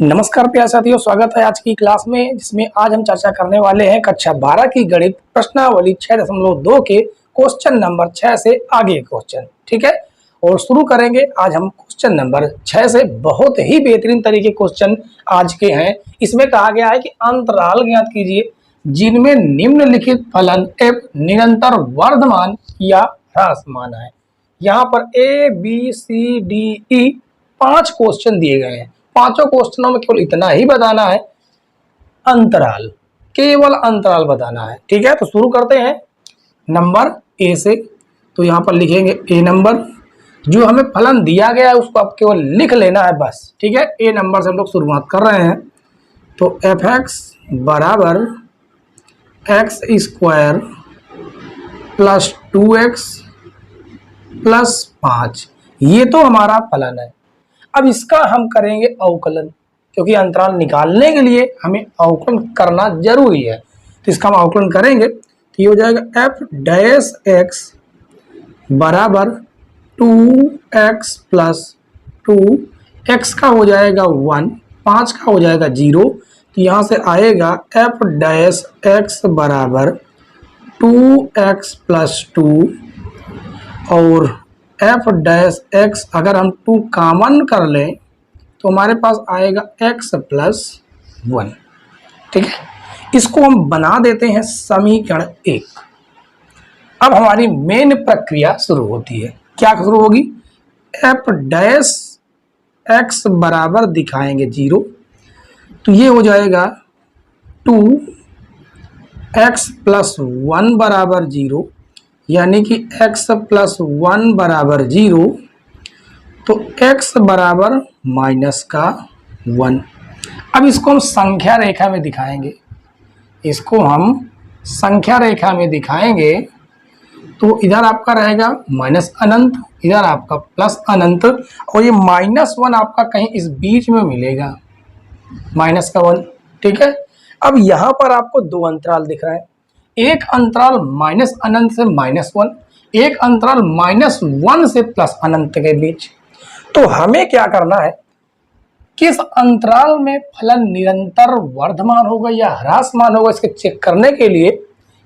नमस्कार प्यारे साथियों, स्वागत है आज की क्लास में, जिसमें आज हम चर्चा करने वाले हैं कक्षा 12 की गणित प्रश्नावली 6.2 के क्वेश्चन नंबर 6 से आगे क्वेश्चन। ठीक है, और शुरू करेंगे आज हम क्वेश्चन नंबर 6 से। बहुत ही बेहतरीन तरीके क्वेश्चन आज के हैं। इसमें कहा गया है कि अंतराल ज्ञात कीजिए जिनमें निम्नलिखित फलन f निरंतर वर्धमान या ह्रासमान है। यहाँ पर A B C D E 5 question दिए गए हैं। पांचों क्वेश्चनों में केवल इतना ही बताना है, अंतराल, केवल अंतराल बताना है। ठीक है, तो शुरू करते हैं नंबर ए से। तो यहाँ पर लिखेंगे ए नंबर, जो हमें फलन दिया गया है उसको आप केवल लिख लेना है बस। ठीक है, ए नंबर से हम लोग शुरुआत कर रहे हैं। तो एफ एक्स बराबर x square plus 2x plus 5, ये तो हमारा फलन है। अब इसका हम करेंगे अवकलन, क्योंकि अंतराल निकालने के लिए हमें अवकलन करना जरूरी है। तो इसका हम अवकलन करेंगे तो ये हो जाएगा एफ डैश एक्स बराबर 2x प्लस 2, x का हो जाएगा 1, 5 का हो जाएगा 0। तो यहाँ से आएगा एफ डैश एक्स बराबर 2x प्लस 2 और एफ डैश एक्स अगर हम 2 कॉमन कर लें तो हमारे पास आएगा x प्लस 1। ठीक है, इसको हम बना देते हैं समीकरण 1। अब हमारी मेन प्रक्रिया शुरू होती है। क्या शुरू होगी? एफ डैश एक्स बराबर दिखाएंगे 0, तो ये हो जाएगा 2x प्लस 1 बराबर 0, यानी कि x प्लस 1 बराबर 0। तो x बराबर माइनस का 1। अब इसको हम संख्या रेखा में दिखाएंगे, इसको हम संख्या रेखा में दिखाएंगे। तो इधर आपका रहेगा माइनस अनंत, इधर आपका प्लस अनंत, और ये -1 आपका कहीं इस बीच में मिलेगा, माइनस का 1। ठीक है, अब यहाँ पर आपको 2 अंतराल दिख रहे हैं। एक अंतराल माइनस अनंत से -1, एक अंतराल -1 से प्लस अनंत के बीच। तो हमें क्या करना है, किस अंतराल में फलन निरंतर वर्धमान होगा या ह्रासमान होगा, इसके चेक करने के लिए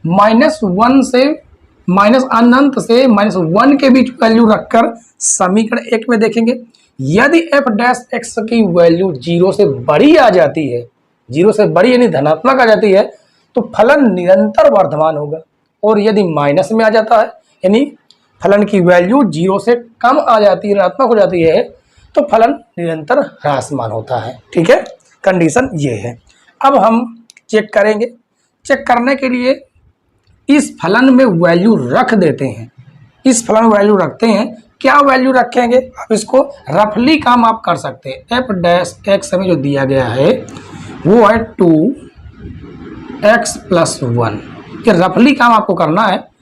-1 से माइनस अनंत से -1 के बीच वैल्यू रखकर समीकरण 1 में देखेंगे। यदि एफ डैश एक्स की वैल्यू 0 से बड़ी आ जाती है, 0 से बड़ी यानी धनात्मक आ जाती है, तो फलन निरंतर वर्धमान होगा। और यदि माइनस में आ जाता है, यानी फलन की वैल्यू 0 से कम आ जाती है, ऋणात्मक हो जाती है, तो फलन निरंतर ह्रासमान होता है। ठीक है, कंडीशन ये है। अब हम चेक करेंगे। चेक करने के लिए इस फलन में वैल्यू रख देते हैं, इस फलन में वैल्यू रखते हैं। क्या वैल्यू रखेंगे, आप इसको रफली काम आप कर सकते हैं। एफ डैश एक्स हमें जो दिया गया है वो है 2x प्लस 1। ये रफली काम आपको करना है।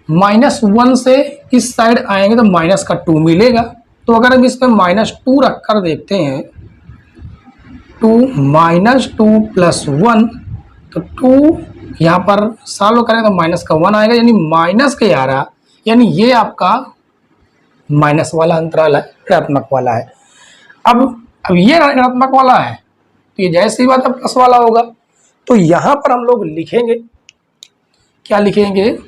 -1 से इस साइड आएंगे तो माइनस का 2 मिलेगा। तो अगर हम इस पर -2 रख कर देखते हैं, 2 -2 प्लस 1, तो 2 यहाँ पर सॉल्व करें तो माइनस का 1 आएगा, यानी माइनस के 11, यानी ये आपका माइनस वाला अंतराल है, ऋणात्मक वाला है। अब ये ऋणात्मक वाला है, तो ये जैसी बात है प्लस वाला होगा। तो यहां पर हम लोग लिखेंगे, क्या लिखेंगे,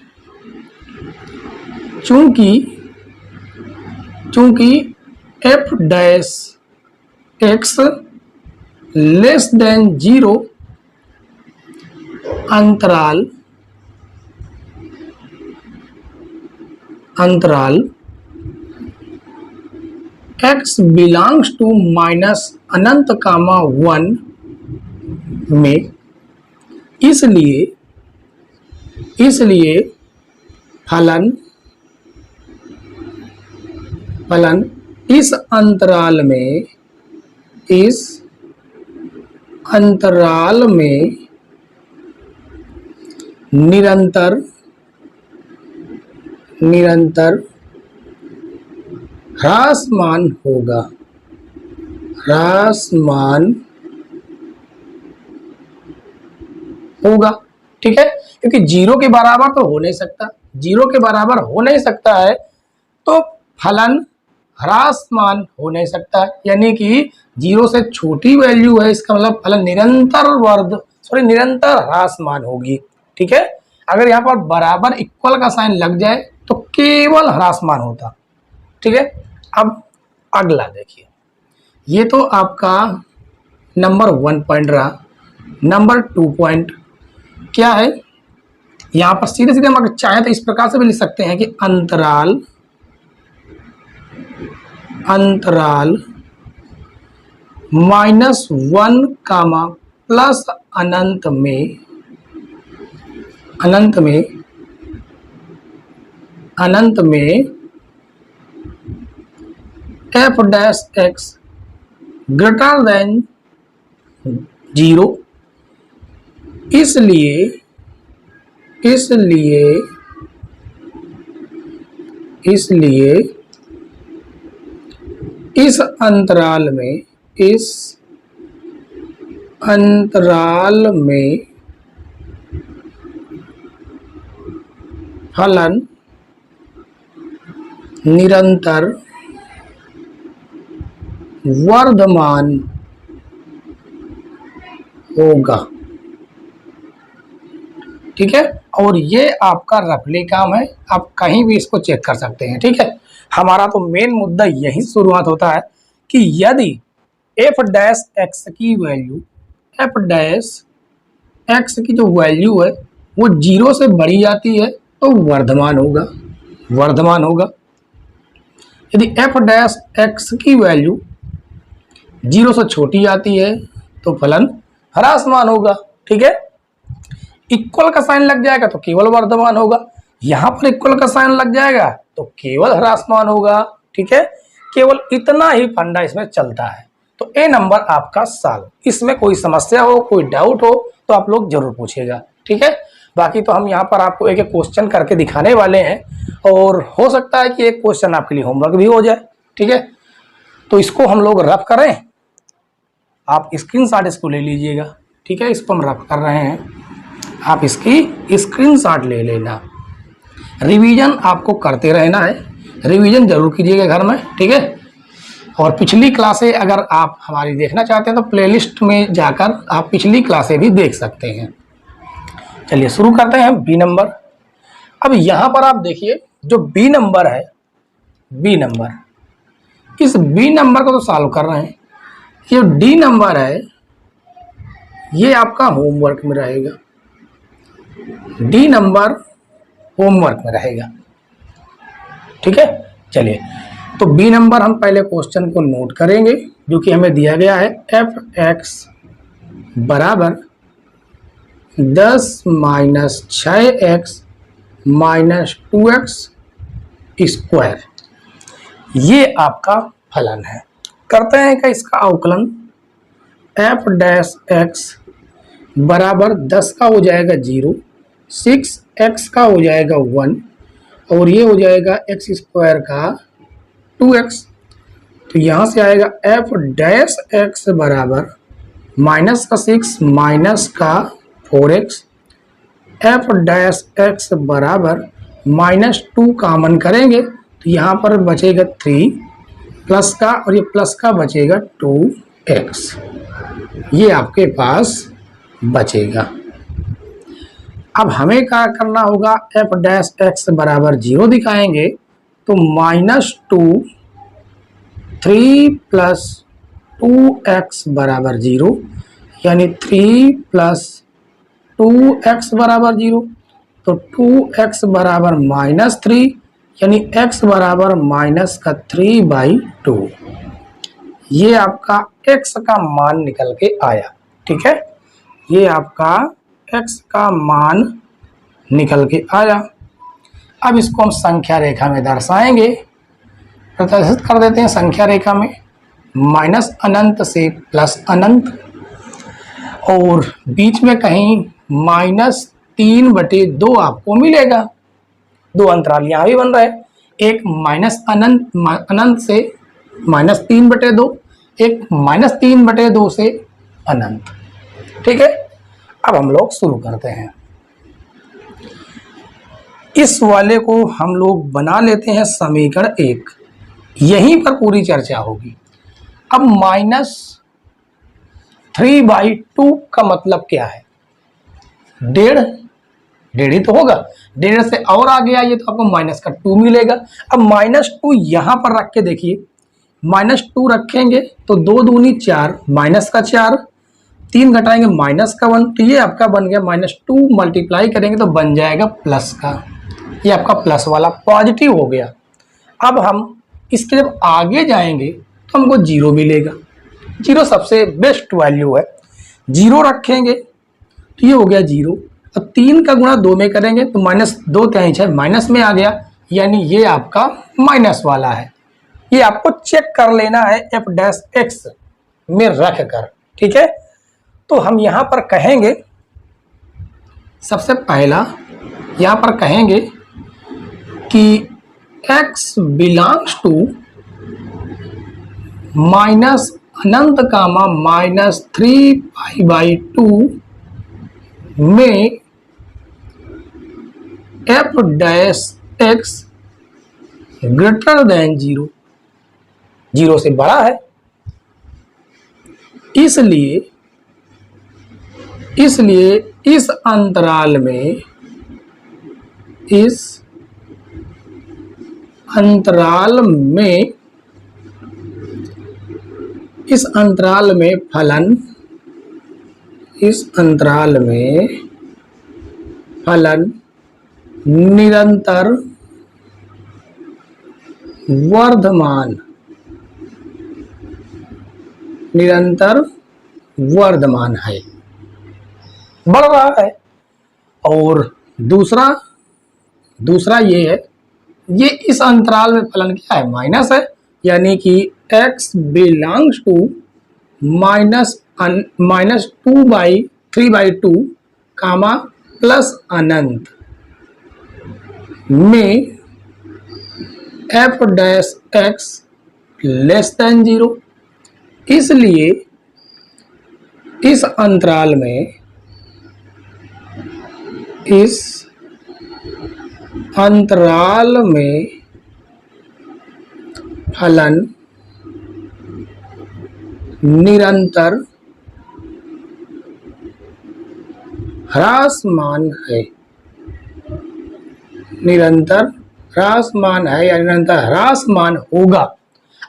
चूंकि F dash x less than 0 अंतराल x बिलोंग्स टू माइनस अनंत कामा 1 में, इसलिए फलन इस अंतराल में निरंतर ह्रासमान होगा, ठीक है, क्योंकि 0 के बराबर तो हो नहीं सकता, 0 के बराबर हो नहीं सकता है, तो फलन ह्रासमान हो नहीं सकता, यानी कि 0 से छोटी वैल्यू है, इसका मतलब फलन निरंतर ह्रासमान होगी। ठीक है, अगर यहाँ पर बराबर इक्वल का साइन लग जाए तो केवल ह्रासमान होता। ठीक है, अब अगला देखिए, ये तो आपका नंबर 1 पॉइंट रहा। नंबर 2 पॉइंट क्या है, यहां पर सीधे सीधे हम अगर चाहें तो इस प्रकार से भी लिख सकते हैं कि अंतराल -1, प्लस अनंत में f dash x greater than 0, इसलिए इस अंतराल में फलन निरंतर वर्धमान होगा। ठीक है, और ये आपका रफली काम है, आप कहीं भी इसको चेक कर सकते हैं। ठीक है, हमारा तो मेन मुद्दा यही शुरुआत होता है कि यदि f डैश x की वैल्यू की जो वैल्यू है वो 0 से बढ़ी जाती है तो वर्धमान होगा। यदि f डैश x की वैल्यू 0 से छोटी आती है तो फलन ह्रासमान होगा। ठीक है, इक्वल का साइन लग जाएगा तो केवल वर्धमान होगा, यहां पर इक्वल का साइन लग जाएगा तो केवल ह्रासमान होगा। ठीक है, केवल इतना ही फंडा इसमें चलता है। तो ए नंबर आपका सॉल्व। इसमें कोई समस्या हो, कोई डाउट हो तो आप लोग जरूर पूछिएगा। ठीक है, बाकी तो हम यहाँ पर आपको एक एक क्वेश्चन करके दिखाने वाले हैं, और हो सकता है कि एक क्वेश्चन आपके लिए होमवर्क भी हो जाए। ठीक है, तो इसको हम लोग रफ करें, आप स्क्रीनशॉट इसको ले लीजिएगा। ठीक है, इसको हम रफ कर रहे हैं, आप इसकी स्क्रीनशॉट ले लेना। रिवीजन आपको करते रहना है, रिवीजन जरूर कीजिएगा घर में। ठीक है, और पिछली क्लासें अगर आप हमारी देखना चाहते हैं तो प्लेलिस्ट में जाकर आप पिछली क्लासें भी देख सकते हैं। चलिए शुरू करते हैं बी नंबर। अब यहाँ पर आप देखिए जो बी नंबर है, इस बी नंबर को तो सॉल्व कर रहे हैं। ये डी नंबर है, ये आपका होमवर्क में रहेगा, डी नंबर होमवर्क में रहेगा। ठीक है, चलिए तो बी नंबर हम पहले क्वेश्चन को नोट करेंगे जो कि हमें दिया गया है f(x) बराबर 10 minus 6x minus 2x square, ये आपका फलन है। करते हैं क्या इसका अवकलन, f डैश x बराबर 10 का हो जाएगा 0, 6x का हो जाएगा 1 और ये हो जाएगा x स्क्वायर का 2x। तो यहाँ से आएगा f डैश x बराबर माइनस का 6 माइनस का 4x, f डैश x बराबर माइनस 2 कॉमन करेंगे तो यहाँ पर बचेगा 3 प्लस का, और ये प्लस का बचेगा 2x, ये आपके पास बचेगा। अब हमें क्या करना होगा, f डैश x बराबर 0 दिखाएंगे तो -2 3 प्लस 2x बराबर 0, यानी 3 प्लस 2x बराबर 0, तो 2x बराबर -3, यानी x बराबर माइनस का 3/2, ये आपका x का मान निकल के आया। ठीक है, ये आपका x का मान निकल के आया। अब इसको हम संख्या रेखा में दर्शाएंगे, प्रदर्शित कर देते हैं संख्या रेखा में, माइनस अनंत से प्लस अनंत, और बीच में कहीं -3/2 आपको मिलेगा। दो अंतराल यहाँ भी बन रहे हैं, एक अनंत से -3/2, एक -3/2 से अनंत। ठीक है, अब हम लोग शुरू करते हैं। इस वाले को हम लोग बना लेते हैं समीकरण 1। यहीं पर पूरी चर्चा होगी। अब -3/2 का मतलब क्या है? डेढ़, डेढ़ ही तो होगा। डेढ़ से और आगे आइए तो आपको -2 मिलेगा। अब -2 यहां पर रख के देखिए, -2 रखेंगे तो 2 दूनी 4, -4, 3 घटाएंगे -1, तो ये आपका बन गया -2, मल्टीप्लाई करेंगे तो बन जाएगा प्लस का, ये आपका प्लस वाला पॉजिटिव हो गया। अब हम इसके जब आगे जाएंगे तो हमको 0 मिलेगा। 0 सबसे बेस्ट वैल्यू है। 0 रखेंगे तो ये हो गया 0। अब 3 का गुणा 2 में करेंगे तो -2 × 6 माइनस में आ गया, यानी ये आपका माइनस वाला है। ये आपको चेक कर लेना है f' में रख कर, ठीक है। तो हम यहां पर कहेंगे, सबसे पहला यहां पर कहेंगे कि x बिलोंग्स टू माइनस अनंत कामा -3π/2 में f' ग्रेटर देन 0, 0 से बड़ा है। इसलिए इस अंतराल में फलन निरंतर वर्धमान है, बढ़ रहा है। और दूसरा ये है, ये इस अंतराल में फलन क्या है? माइनस है, यानी कि x belongs to -2/3/2 comma plus अनंत में f' लेस देन 0। इसलिए इस अंतराल में फलन निरंतर ह्रासमान है, या निरंतर ह्रासमान होगा।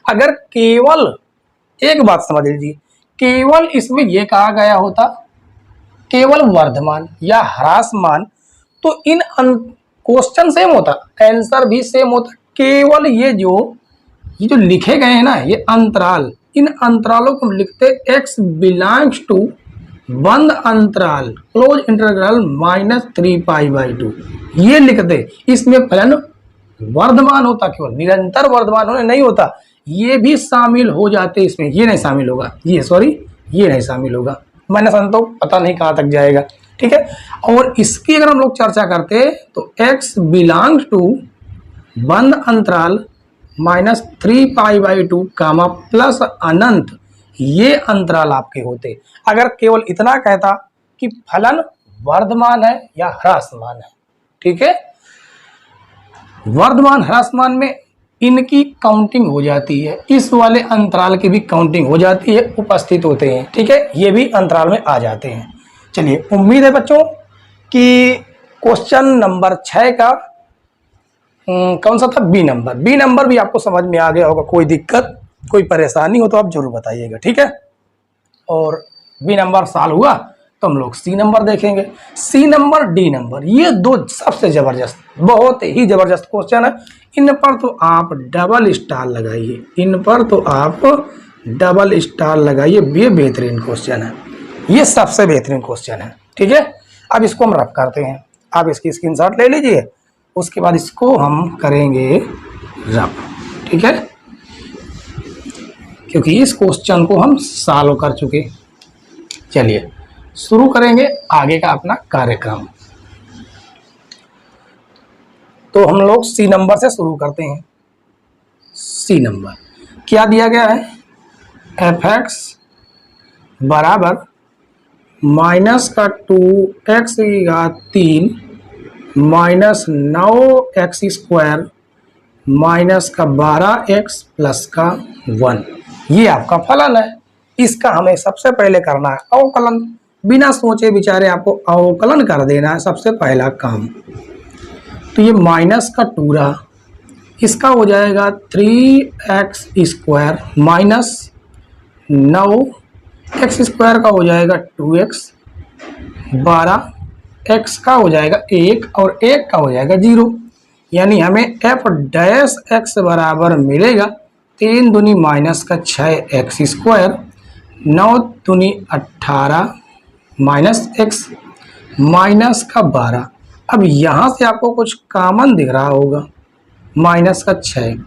अगर केवल एक बात समझ लीजिए, केवल इसमें यह कहा गया होता केवल वर्धमान या ह्रासमान, तो इन क्वेश्चन सेम होता, आंसर भी सेम होता। केवल ये जो लिखे गए हैं ना, ये अंतराल, इन अंतरालों को हम लिखते x बिलोंग्स टू बंद अंतराल क्लोज इंटरवल -3π/2, ये लिखते। इसमें फलन वर्धमान होता, केवल निरंतर वर्धमान होने नहीं होता, ये भी शामिल हो जाते इसमें। ये नहीं शामिल होगा, ये नहीं शामिल होगा। -1 तो पता नहीं कहाँ तक जाएगा, ठीक है। और इसकी अगर हम लोग चर्चा करते तो x बिलोंग्स टू बंद अंतराल -3π/2 कामा प्लस अनंत, ये अंतराल आपके होते। अगर केवल इतना कहता कि फलन वर्धमान है या ह्रासमान है, ठीक है, वर्धमान ह्रासमान में इनकी काउंटिंग हो जाती है, इस वाले अंतराल की भी काउंटिंग हो जाती है, उपस्थित होते हैं, ठीक है, ये भी अंतराल में आ जाते हैं। चलिए, उम्मीद है बच्चों कि क्वेश्चन नंबर 6 का कौन सा था? बी नंबर भी आपको समझ में आ गया होगा। कोई दिक्कत, कोई परेशानी हो तो आप जरूर बताइएगा, ठीक है। और बी नंबर सॉल्व हुआ तो हम लोग सी नंबर देखेंगे। सी नंबर, डी नंबर, ये दो सबसे जबरदस्त, बहुत ही जबरदस्त क्वेश्चन है। इन पर तो आप डबल स्टार लगाइए, ये बेहतरीन क्वेश्चन है, ये सबसे बेहतरीन क्वेश्चन है, ठीक है। अब इसको हम रफ करते हैं, आप इसकी स्क्रीनशॉट ले लीजिए, उसके बाद इसको हम करेंगे रफ, ठीक है, क्योंकि इस क्वेश्चन को हम सॉल्व कर चुके। चलिए शुरू करेंगे आगे का अपना कार्यक्रम। तो हम लोग सी नंबर से शुरू करते हैं। सी नंबर क्या दिया गया है? f(x) बराबर -2x3 -9x² माइनस का 12x प्लस का 1, ये आपका फलन है। इसका हमें सबसे पहले करना है अवकलन, बिना सोचे विचारे आपको अवकलन कर देना है सबसे पहला काम। तो ये माइनस का 2 रहा, इसका हो जाएगा 3x square minus 9x square का हो जाएगा 2x, 12x का हो जाएगा 1 और 1 का हो जाएगा 0। यानी हमें f डैश x बराबर मिलेगा 3 दूनी माइनस का 6x स्क्वायर, 9 दूनी 18 माइनस x माइनस का 12। अब यहाँ से आपको कुछ कॉमन दिख रहा होगा, माइनस का 6,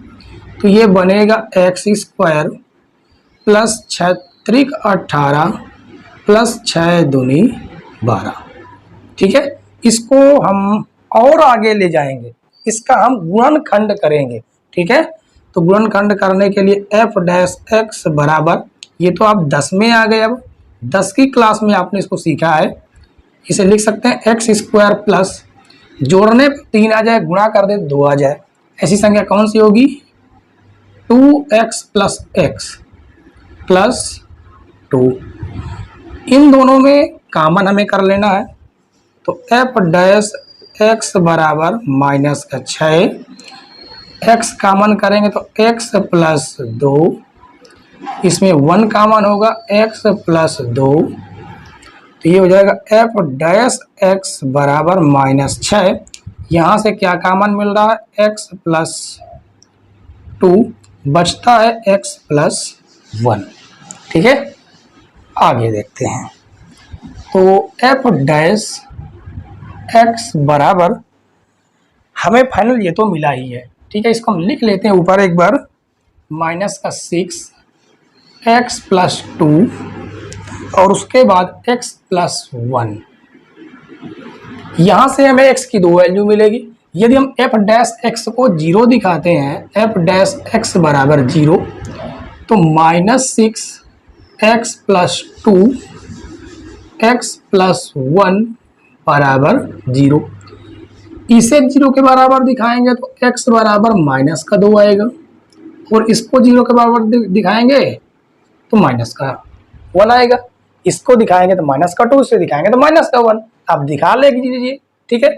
तो ये बनेगा x स्क्वायर प्लस 6 त्रिक 18 प्लस 6 दूनी 12। ठीक है, इसको हम और आगे ले जाएंगे, इसका हम गुणनखंड करेंगे। ठीक है, तो गुणनखंड करने के लिए f डैश x बराबर, ये तो आप 10 में आ गए, अब 10 की क्लास में आपने इसको सीखा है, इसे लिख सकते हैं x स्क्वायर प्लस, जोड़ने पर 3 आ जाए, गुणा कर दे 2 आ जाए, ऐसी संख्या कौन सी होगी 2x प्लस x प्लस 2। इन दोनों में कॉमन हमें कर लेना है, तो f डैश x बराबर माइनस का 6, x कॉमन करेंगे तो x प्लस 2, इसमें 1 कॉमन होगा x प्लस 2, तो ये हो जाएगा f डैश x बराबर माइनस 6। यहाँ से क्या कॉमन मिल रहा है x प्लस 2, बचता है x प्लस 1। ठीक है, आगे देखते हैं। तो f डैश x बराबर हमें फाइनल ये तो मिला ही है। ठीक है, इसको हम लिख लेते हैं ऊपर एक बार, माइनस का 6x प्लस 2 और उसके बाद x प्लस 1। यहाँ से हमें x की 2 वैल्यू मिलेगी। यदि हम f डैश x को 0 दिखाते हैं, f डैश x बराबर 0, तो minus 6x plus 2 x plus 1 बराबर 0। इसे 0 के बराबर दिखाएंगे तो x बराबर माइनस का 2 आएगा, और इसको 0 के बराबर दिखाएंगे तो माइनस का 1 आएगा, इसको दिखाएंगे तो माइनस का 2, इसे दिखाएंगे तो माइनस का 1। आप दिखा लीजिए। ठीक है,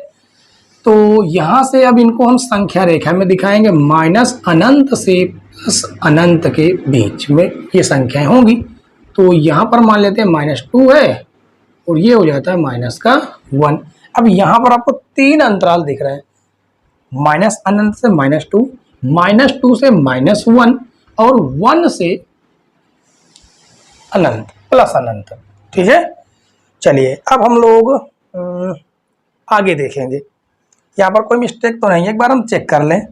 तो यहाँ से अब इनको हम संख्या रेखा में दिखाएंगे, माइनस अनंत से प्लस अनंत के बीच में ये संख्याएं होंगी। तो यहाँ पर मान लेते हैं -2 है और ये हो जाता है माइनस का 1। अब यहाँ पर आपको 3 अंतराल दिख रहे हैं, माइनस अनंत से -2, -2 से -1 और 1 से अनंत प्लस अनंत। ठीक है, चलिए अब हम लोग आगे देखेंगे। यहाँ पर कोई मिस्टेक तो नहीं है, एक बार हम चेक कर लें।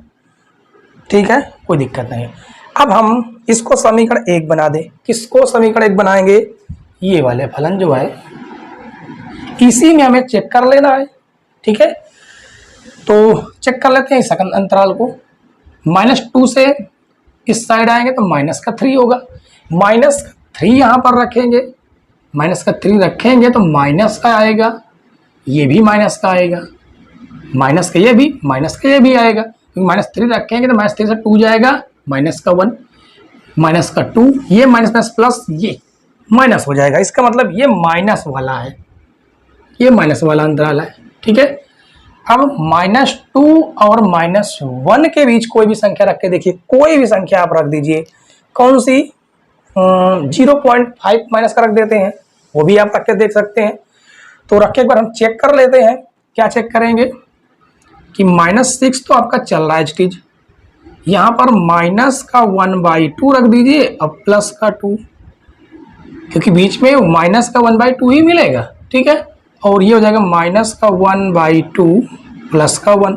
ठीक है, कोई दिक्कत नहीं है। अब हम इसको समीकरण 1 बना दें। किसको समीकरण 1 बनाएंगे, ये वाले फलन जो है इसी में हमें चेक कर लेना है। ठीक है, तो चेक कर लेते हैं इस सेकंड अंतराल को। -2 से इस साइड आएंगे तो माइनस का 3 होगा, माइनस का 3 यहाँ पर रखेंगे, माइनस का 3 रखेंगे तो माइनस का आएगा, ये भी माइनस का आएगा, माइनस का ये भी, माइनस का ये भी आएगा, क्योंकि -3 रखेंगे तो -3 से 2 जाएगा, माइनस का 1, माइनस का 2, ये माइनस प्लस प्लस ये माइनस हो जाएगा। इसका मतलब ये माइनस वाला है, ये माइनस वाला अंतराल है। ठीक है, अब -2 और -1 के बीच कोई भी संख्या रख के देखिए, कोई भी संख्या आप रख दीजिए। कौन सी 0.5 माइनस का रख देते हैं, वो भी आप रख के देख सकते हैं। तो रख के एक बार हम चेक कर लेते हैं। क्या चेक करेंगे कि -6 तो आपका चल रहा है चीज, यहाँ पर माइनस का 1/2 रख दीजिए अब प्लस का 2, क्योंकि बीच में माइनस का 1/2 ही मिलेगा। ठीक है, और ये हो जाएगा माइनस का 1/2 प्लस का 1,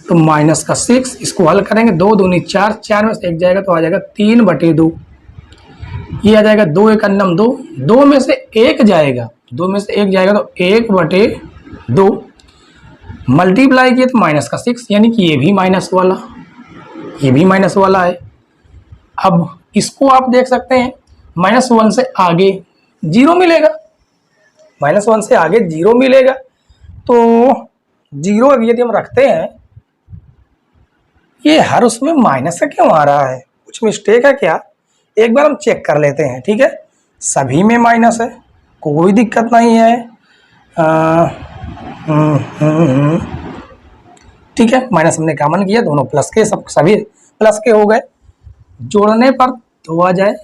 तो माइनस का 6, इसको हल करेंगे 2 दूनी 4, 4 में से 1 जाएगा तो आ जाएगा 3/2, ये आ जाएगा 2 1 2, 2 में से 1 जाएगा, 2 में से 1 जाएगा तो 1/2, मल्टीप्लाई किए तो माइनस का 6, यानी कि ये भी माइनस वाला, ये भी माइनस वाला है। अब इसको आप देख सकते हैं, -1 से आगे 0 मिलेगा, -1 से आगे 0 मिलेगा। तो 0 यदि हम रखते हैं ये हर उसमें माइनस का क्यों आ रहा है, कुछ मिस्टेक है क्या? एक बार हम चेक कर लेते हैं। ठीक है, सभी में माइनस है, कोई दिक्कत नहीं है। ठीक है, माइनस हमने कॉमन किया, दोनों प्लस के, सब सभी प्लस के हो गए। जोड़ने पर 2 आ जाए,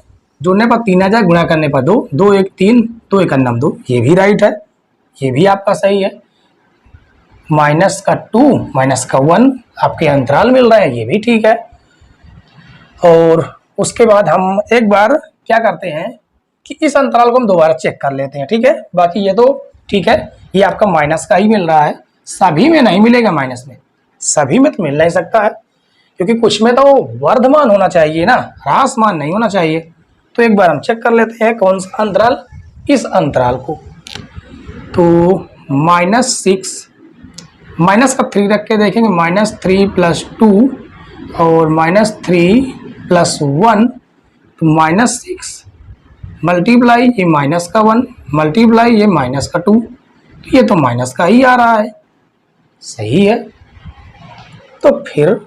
जोड़ने पर 3 आ जाए, गुणा करने पर 2, 2 1 3, 2 1 2, ये भी राइट है, ये भी आपका सही है। माइनस का 2 माइनस का 1 आपके अंतराल मिल रहे हैं, ये भी ठीक है। और उसके बाद हम एक बार क्या करते हैं कि इस अंतराल को हम दोबारा चेक कर लेते हैं। ठीक है, बाकी ये तो ठीक है, ये आपका माइनस का ही मिल रहा है, सभी में नहीं मिलेगा माइनस में, सभी में तो मिल नहीं सकता है, क्योंकि कुछ में तो वर्धमान होना चाहिए ना, ह्रासमान नहीं होना चाहिए। तो एक बार हम चेक कर लेते हैं कौन सा अंतराल, इस अंतराल को। तो -6 माइनस का 3 रख के देखेंगे, -3 + 2 और -3 + 1, तो -6 मल्टीप्लाई ये माइनस का 1 मल्टीप्लाई ये माइनस का 2, ये तो माइनस का ही आ रहा है, सही है। तो फिर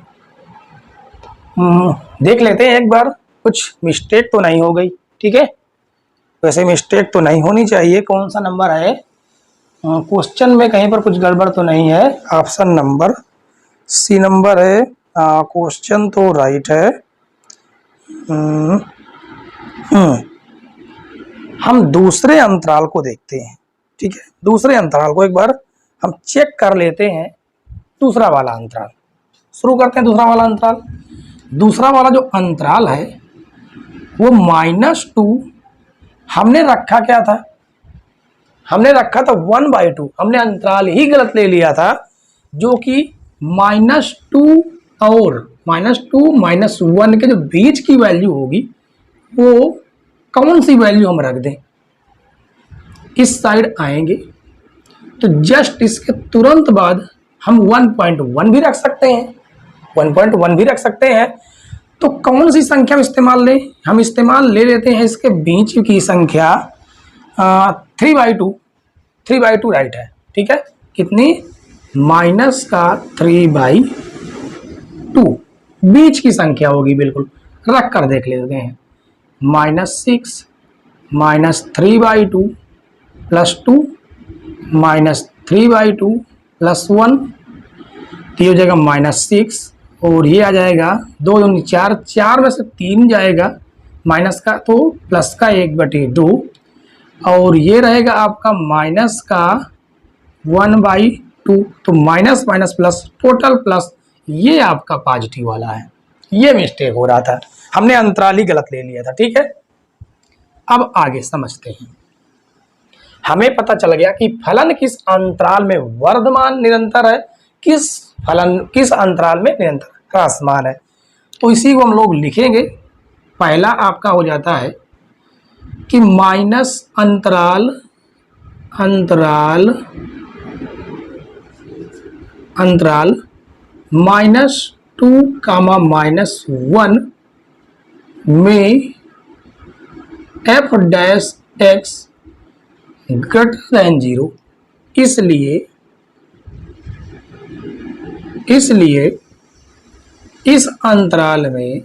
देख लेते हैं एक बार, कुछ मिस्टेक तो नहीं हो गई। ठीक है, वैसे मिस्टेक तो नहीं होनी चाहिए। कौन सा नंबर है क्वेश्चन में, कहीं पर कुछ गड़बड़ तो नहीं है? ऑप्शन नंबर सी नंबर है, क्वेश्चन तो राइट है। हम दूसरे अंतराल को देखते हैं। ठीक है, दूसरे अंतराल को एक बार हम चेक कर लेते हैं। दूसरा वाला अंतराल शुरू करते हैं। दूसरा वाला अंतराल, दूसरा वाला जो अंतराल है वो -2 हमने रखा क्या था, हमने रखा था 1/2, हमने अंतराल ही गलत ले लिया था, जो कि -2 और -2 -1 के जो बीच की वैल्यू होगी वो कौन सी वैल्यू हम रख दें, इस साइड आएंगे तो जस्ट इसके तुरंत बाद हम 1.1 भी रख सकते हैं, 1.1 भी रख सकते हैं। तो कौन सी संख्या हम इस्तेमाल लें, हम इस्तेमाल ले लेते हैं इसके बीच की संख्या 3/2, 3/2 राइट है। ठीक है, कितनी, -3/2 बीच की संख्या होगी, बिल्कुल रख कर देख लेते हैं। -6 -3/2 + 2 -3/2 + 1, तो ये हो जाएगा -6, और ये आ जाएगा 2 दूनी 4, 4 में से 3 जाएगा माइनस का, तो प्लस का 1/2, और ये रहेगा आपका माइनस का 1/2, तो minus minus plus total plus, ये आपका पॉजिटिव वाला है। ये मिस्टेक हो रहा था, हमने अंतराल ही गलत ले लिया था। ठीक है, अब आगे समझते हैं। हमें पता चल गया कि फलन किस अंतराल में वर्धमान निरंतर है, किस अंतराल में निरंतर ह्रासमान है। तो इसी को हम लोग लिखेंगे। पहला आपका हो जाता है कि माइनस अंतराल -2, -1 में f'(x) > 0, इसलिए इस अंतराल में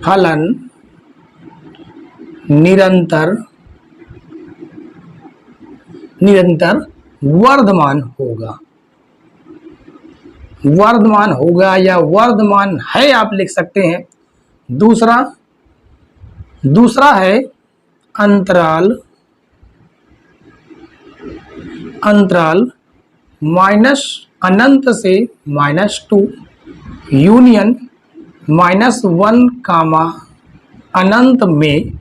फलन निरंतर वर्धमान होगा या वर्धमान है, आप लिख सकते हैं। दूसरा है अंतराल -अनंत से -2 यूनियन -1, अनंत में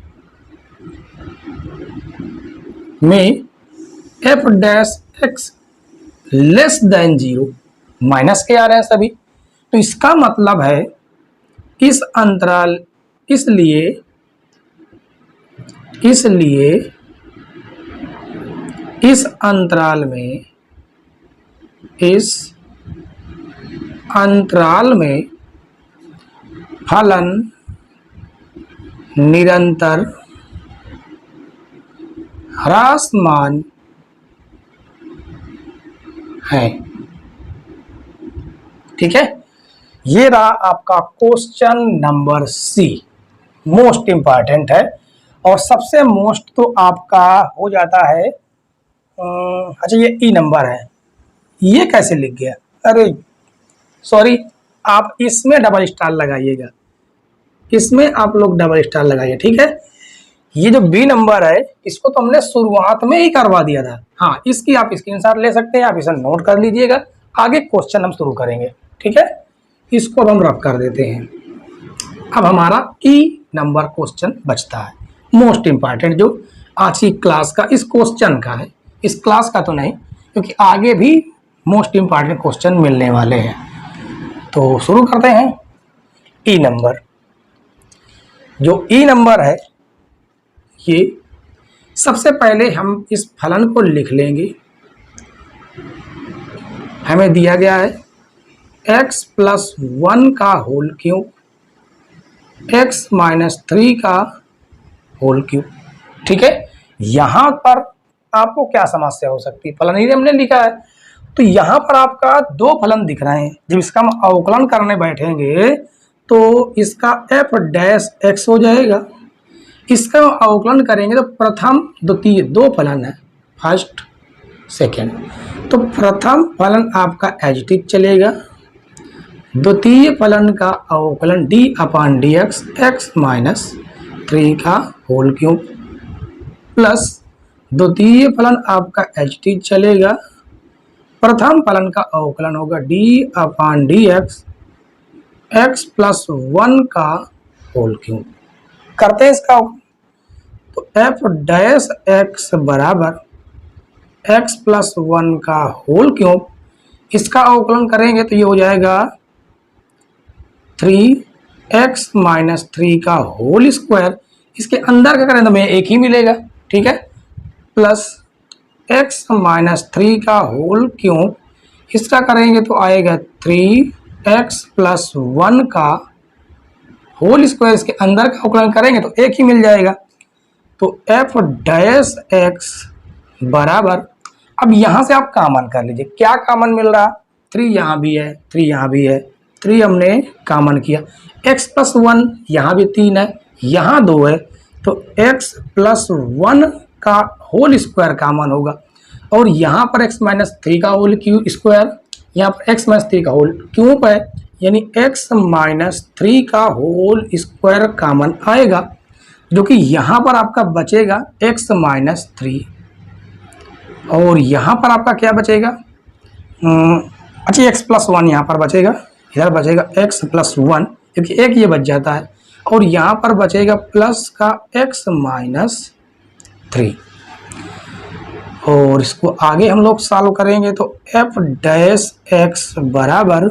f'(x) < 0, माइनस के आ रहे हैं सभी, तो इसका मतलब है इस अंतराल, इसलिए इस अंतराल में फलन निरंतर ह्रासमान हैं। ठीक है, ये रहा आपका question number C, most important है और सबसे मोस्ट तो आपका हो जाता है। अच्छा, ये ई नंबर है, ये कैसे लिख गया? अरे सॉरी, आप इसमें डबल स्टार लगाइएगा, इसमें आप लोग डबल स्टार लगाइए। ठीक है, ये जो बी नंबर है इसको तो हमने शुरुआत में ही करवा दिया था। हाँ, इसकी आप स्क्रीनशॉट ले सकते हैं, आप इसे नोट कर लीजिएगा, आगे क्वेश्चन हम शुरू करेंगे। ठीक है, इसको अब हम रब कर देते हैं। अब हमारा ई नंबर क्वेश्चन बचता है, मोस्ट इंपॉर्टेंट, जो आज की क्लास का इस क्वेश्चन का है, इस क्लास का तो नहीं, क्योंकि आगे भी मोस्ट इंपॉर्टेंट क्वेश्चन मिलने वाले हैं। तो शुरू करते हैं। ई नंबर, जो ई नंबर है ये सबसे पहले हम इस फलन को लिख लेंगे। हमें दिया गया है x प्लस 1 का होल क्यूब, x माइनस 3 का होल क्यूब। ठीक है, यहां पर आपको क्या समस्या हो सकती है? फलन ही हमने लिखा है, तो यहां पर आपका दो फलन दिख रहे हैं। जब इसका हम अवकलन करने बैठेंगे तो इसका f डैश x हो जाएगा, इसका अवकलन करेंगे तो प्रथम द्वितीय दो फलन है, फर्स्ट सेकेंड, तो प्रथम फलन आपका एजिटिव चलेगा, द्वितीय फलन का अवकलन d अपान डी एक्स, एक्स माइनस 3 का होल क्यूब, प्लस द्वितीय फलन आपका एजिटिव चलेगा, प्रथम फलन का अवकलन होगा d अपान डी एक्स, एक्स प्लस 1 का होल क्यूब। करते हैं इसका, तो एफ डैश एक्स बराबर एक्स प्लस 1 का होल क्यूब, इसका अवकलन करेंगे तो ये हो जाएगा 3x माइनस 3 का होल स्क्वायर, इसके अंदर क्या करें तो हमें एक ही मिलेगा। ठीक है, प्लस x माइनस 3 का होल क्यूब, इसका करेंगे तो आएगा 3x प्लस 1 का होल स्क्वायर, इसके अंदर का अवकलन करेंगे तो एक ही मिल जाएगा। तो f डैश x बराबर, अब यहां से आप कॉमन कर लीजिए, क्या कॉमन मिल रहा? 3 यहाँ भी है, 3 यहाँ भी है, 3 हमने कॉमन किया, x प्लस 1 यहाँ भी 3 है, यहाँ 2 है, तो x प्लस 1 का होल स्क्वायर कॉमन होगा, और यहाँ पर x माइनस 3 का होल क्यूब स्क्वायर, यहाँ पर x माइनस 3 का होल क्यूब है, यानी x माइनस 3 का होल स्क्वायर कॉमन आएगा, जो कि यहाँ पर आपका बचेगा x माइनस 3, और यहाँ पर आपका क्या बचेगा? अच्छा, x प्लस 1 यहाँ पर बचेगा, इधर बचेगा x प्लस 1, क्योंकि एक ये बच जाता है, और यहाँ पर बचेगा प्लस का x माइनस 3, और इसको आगे हम लोग सॉल्व करेंगे तो f डैश x बराबर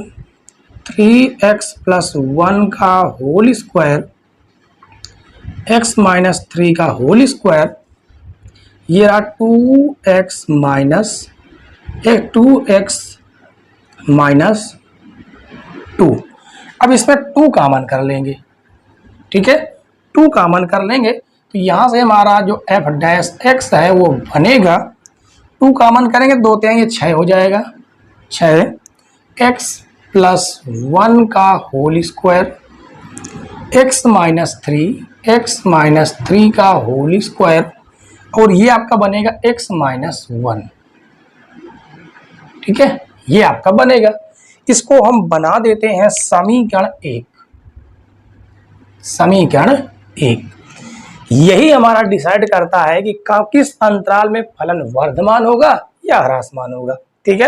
3x प्लस 1 का होल स्क्वायर, x माइनस 3 का होल स्क्वायर, ये रहा 2x माइनस 2। अब इसमें 2 कॉमन कर लेंगे। ठीक है, 2 कॉमन कर लेंगे तो यहाँ से हमारा जो f डैश x है वो बनेगा, 2 कॉमन करेंगे 2 तेंगे 6 हो जाएगा, 6x प्लस 1 का होल स्क्वायर, x माइनस 3 का होल स्क्वायर, और ये आपका बनेगा x माइनस 1। ठीक है, ये आपका बनेगा। इसको हम बना देते हैं समीकरण 1। समीकरण 1 यही हमारा डिसाइड करता है कि किस अंतराल में फलन वर्धमान होगा या ह्रासमान होगा। ठीक है,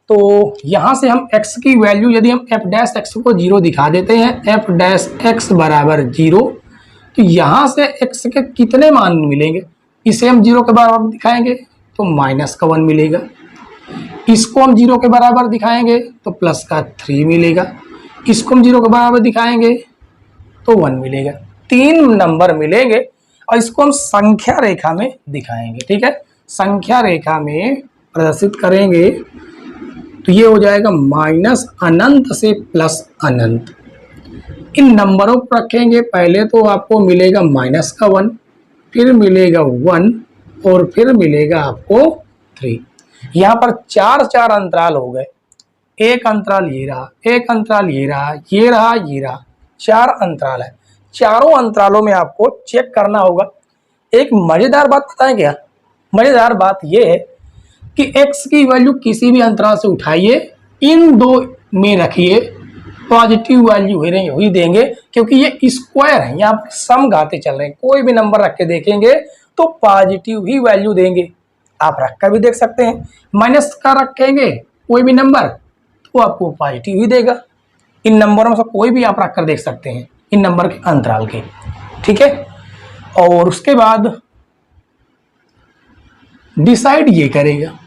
तो यहां से हम x की वैल्यू, यदि हम f डैश x को 0 दिखा देते हैं, f डैश x बराबर 0, तो यहां से x के कितने मान मिलेंगे? इसे हम 0 के बराबर दिखाएंगे तो माइनस का 1 मिलेगा, इसको हम 0 के बराबर दिखाएंगे तो प्लस का 3 मिलेगा, इसको हम 0 के बराबर दिखाएंगे तो 1 मिलेगा। 3 नंबर मिलेंगे और इसको हम संख्या रेखा में दिखाएंगे। ठीक है, संख्या रेखा में प्रदर्शित करेंगे तो ये हो जाएगा माइनस अनंत से प्लस अनंत। इन नंबरों को रखेंगे, पहले तो आपको मिलेगा माइनस का 1, फिर मिलेगा 1 और फिर मिलेगा आपको 3। यहाँ पर चार चार अंतराल हो गए, एक अंतराल ये रहा, एक अंतराल ये रहा, ये रहा, ये रहा, चार अंतराल है। चारों अंतरालों में आपको चेक करना होगा। एक मजेदार बात बताएं क्या, मजेदार बात यह है कि x की वैल्यू किसी भी अंतराल से उठाइए, इन दो में रखिए, पॉजिटिव वैल्यू ही देंगे, क्योंकि ये स्क्वायर है, यहाँ पर सम घाते चल रहे हैं। कोई भी नंबर रख के देखेंगे तो पॉजिटिव ही वैल्यू देंगे। आप रख कर भी देख सकते हैं, माइनस का रखेंगे कोई भी नंबर तो आपको पॉजिटिव ही देगा। इन नंबरों में से कोई भी आप रख कर देख सकते हैं, इन नंबर के अंतराल के, ठीक है। और उसके बाद डिसाइड ये करेगा,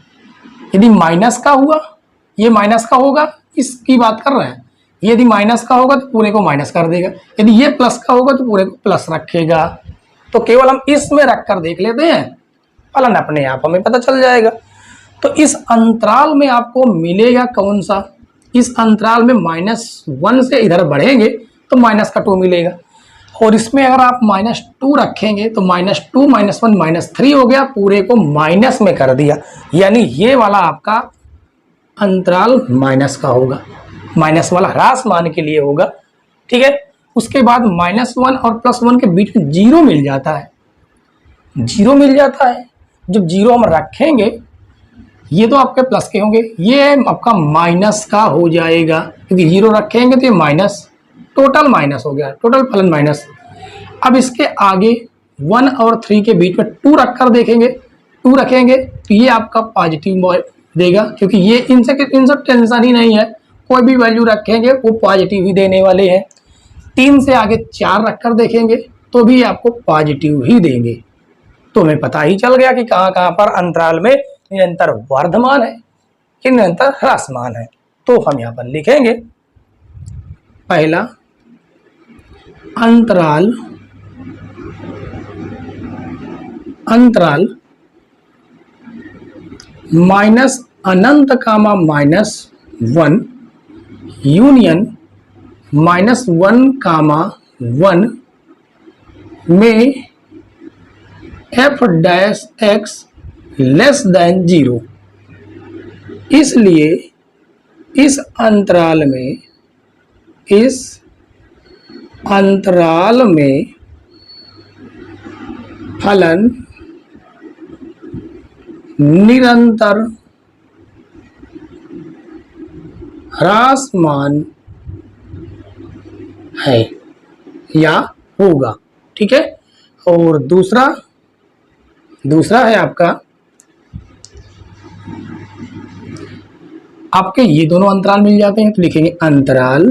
यदि माइनस का हुआ, ये माइनस का होगा, इसकी बात कर रहे हैं, यदि माइनस का होगा तो पूरे को माइनस कर देगा, यदि ये प्लस का होगा तो पूरे को प्लस रखेगा। तो केवल हम इसमें रख कर देख लेते हैं, फलन अपने आप हमें पता चल जाएगा। तो इस अंतराल में आपको मिलेगा कौन सा, इस अंतराल में -1 से इधर बढ़ेंगे तो -2 मिलेगा, और इसमें अगर आप -2 रखेंगे तो -2 -1 -3 हो गया, पूरे को माइनस में कर दिया, यानी ये वाला आपका अंतराल माइनस का होगा, माइनस वाला ह्रास मान के लिए होगा, ठीक है। उसके बाद -1 और +1 के बीच में जीरो मिल जाता है, जीरो मिल जाता है। जब जीरो हम रखेंगे, ये तो आपके प्लस के होंगे, ये आपका माइनस का हो जाएगा, क्योंकि जीरो रखेंगे तो ये माइनस, टोटल माइनस हो गया, टोटल फलन माइनस। अब इसके आगे 1 और 3 के बीच में 2 रख कर देखेंगे, 2 रखेंगे तो ये आपका पॉजिटिव देगा, क्योंकि ये इनसे टेंशन ही नहीं है, कोई भी वैल्यू रखेंगे वो पॉजिटिव ही देने वाले हैं। 3 से आगे 4 रख कर देखेंगे तो भी आपको पॉजिटिव ही देंगे। तो हमें पता ही चल गया कि कहाँ कहाँ पर अंतराल में निरंतर वर्धमान है कि निरंतर ह्रासमान है। तो हम यहाँ पर लिखेंगे, पहला अंतराल, अंतराल माइनस अनंत कामा -1 यूनियन -1 कामा 1 में f'(x) <0। इसलिए इस अंतराल में, इस अंतराल में फलन निरंतर ह्रासमान है या होगा, ठीक है। और दूसरा है आपके ये दोनों अंतराल मिल जाते हैं तो लिखेंगे अंतराल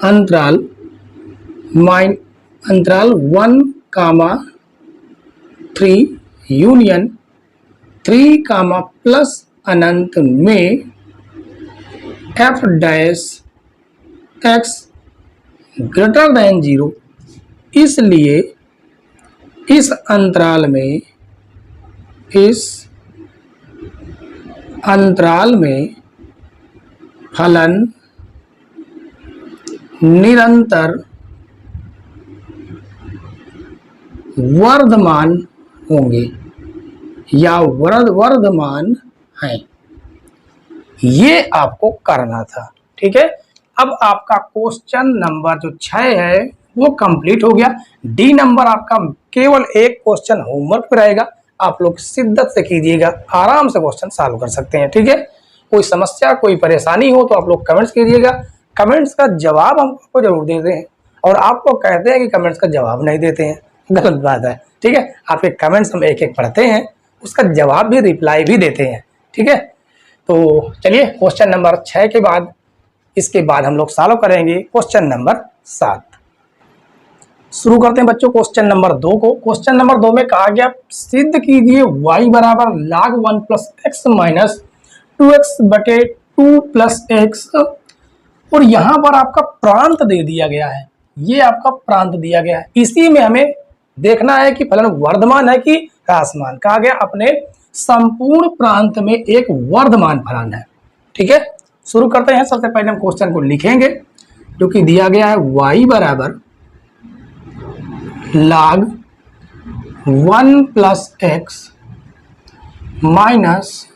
1, 3 यूनियन 3, प्लस अनंत में f'(x) <0। इसलिए इस अंतराल में फलन निरंतर वर्धमान होंगे या वर्धमान हैं। ये आपको करना था, ठीक है। अब आपका क्वेश्चन नंबर जो 6 है वो कंप्लीट हो गया। डी नंबर आपका केवल एक क्वेश्चन होमवर्क पे रहेगा, आप लोग शिद्दत से कीजिएगा, आराम से क्वेश्चन सॉल्व कर सकते हैं, ठीक है। कोई समस्या, कोई परेशानी हो तो आप लोग कमेंट्स कीजिएगा, कमेंट्स का जवाब हम आपको जरूर देते हैं। और आपको कहते हैं कि कमेंट्स का जवाब नहीं देते हैं, गलत बात है, ठीक है। आपके कमेंट्स हम एक एक पढ़ते हैं, उसका जवाब भी, रिप्लाई भी देते हैं, ठीक है। तो चलिए क्वेश्चन नंबर 6 के बाद, इसके बाद हम लोग सॉल्व करेंगे क्वेश्चन नंबर 7। शुरू करते हैं बच्चों क्वेश्चन नंबर 2 को। क्वेश्चन नंबर 2 में कहा गया सिद्ध कीजिए y बराबर log 1 + x माइनस 2x बटे 2 + x। और यहाँ पर आपका प्रांत दे दिया गया है, ये आपका प्रांत दिया गया है, इसी में हमें देखना है कि फलन वर्धमान है कि ह्रासमान। कहा गया अपने संपूर्ण प्रांत में एक वर्धमान फलन है, ठीक है। शुरू करते हैं। सबसे पहले हम क्वेश्चन को लिखेंगे, जो कि दिया गया है y बराबर log 1 + x माइनस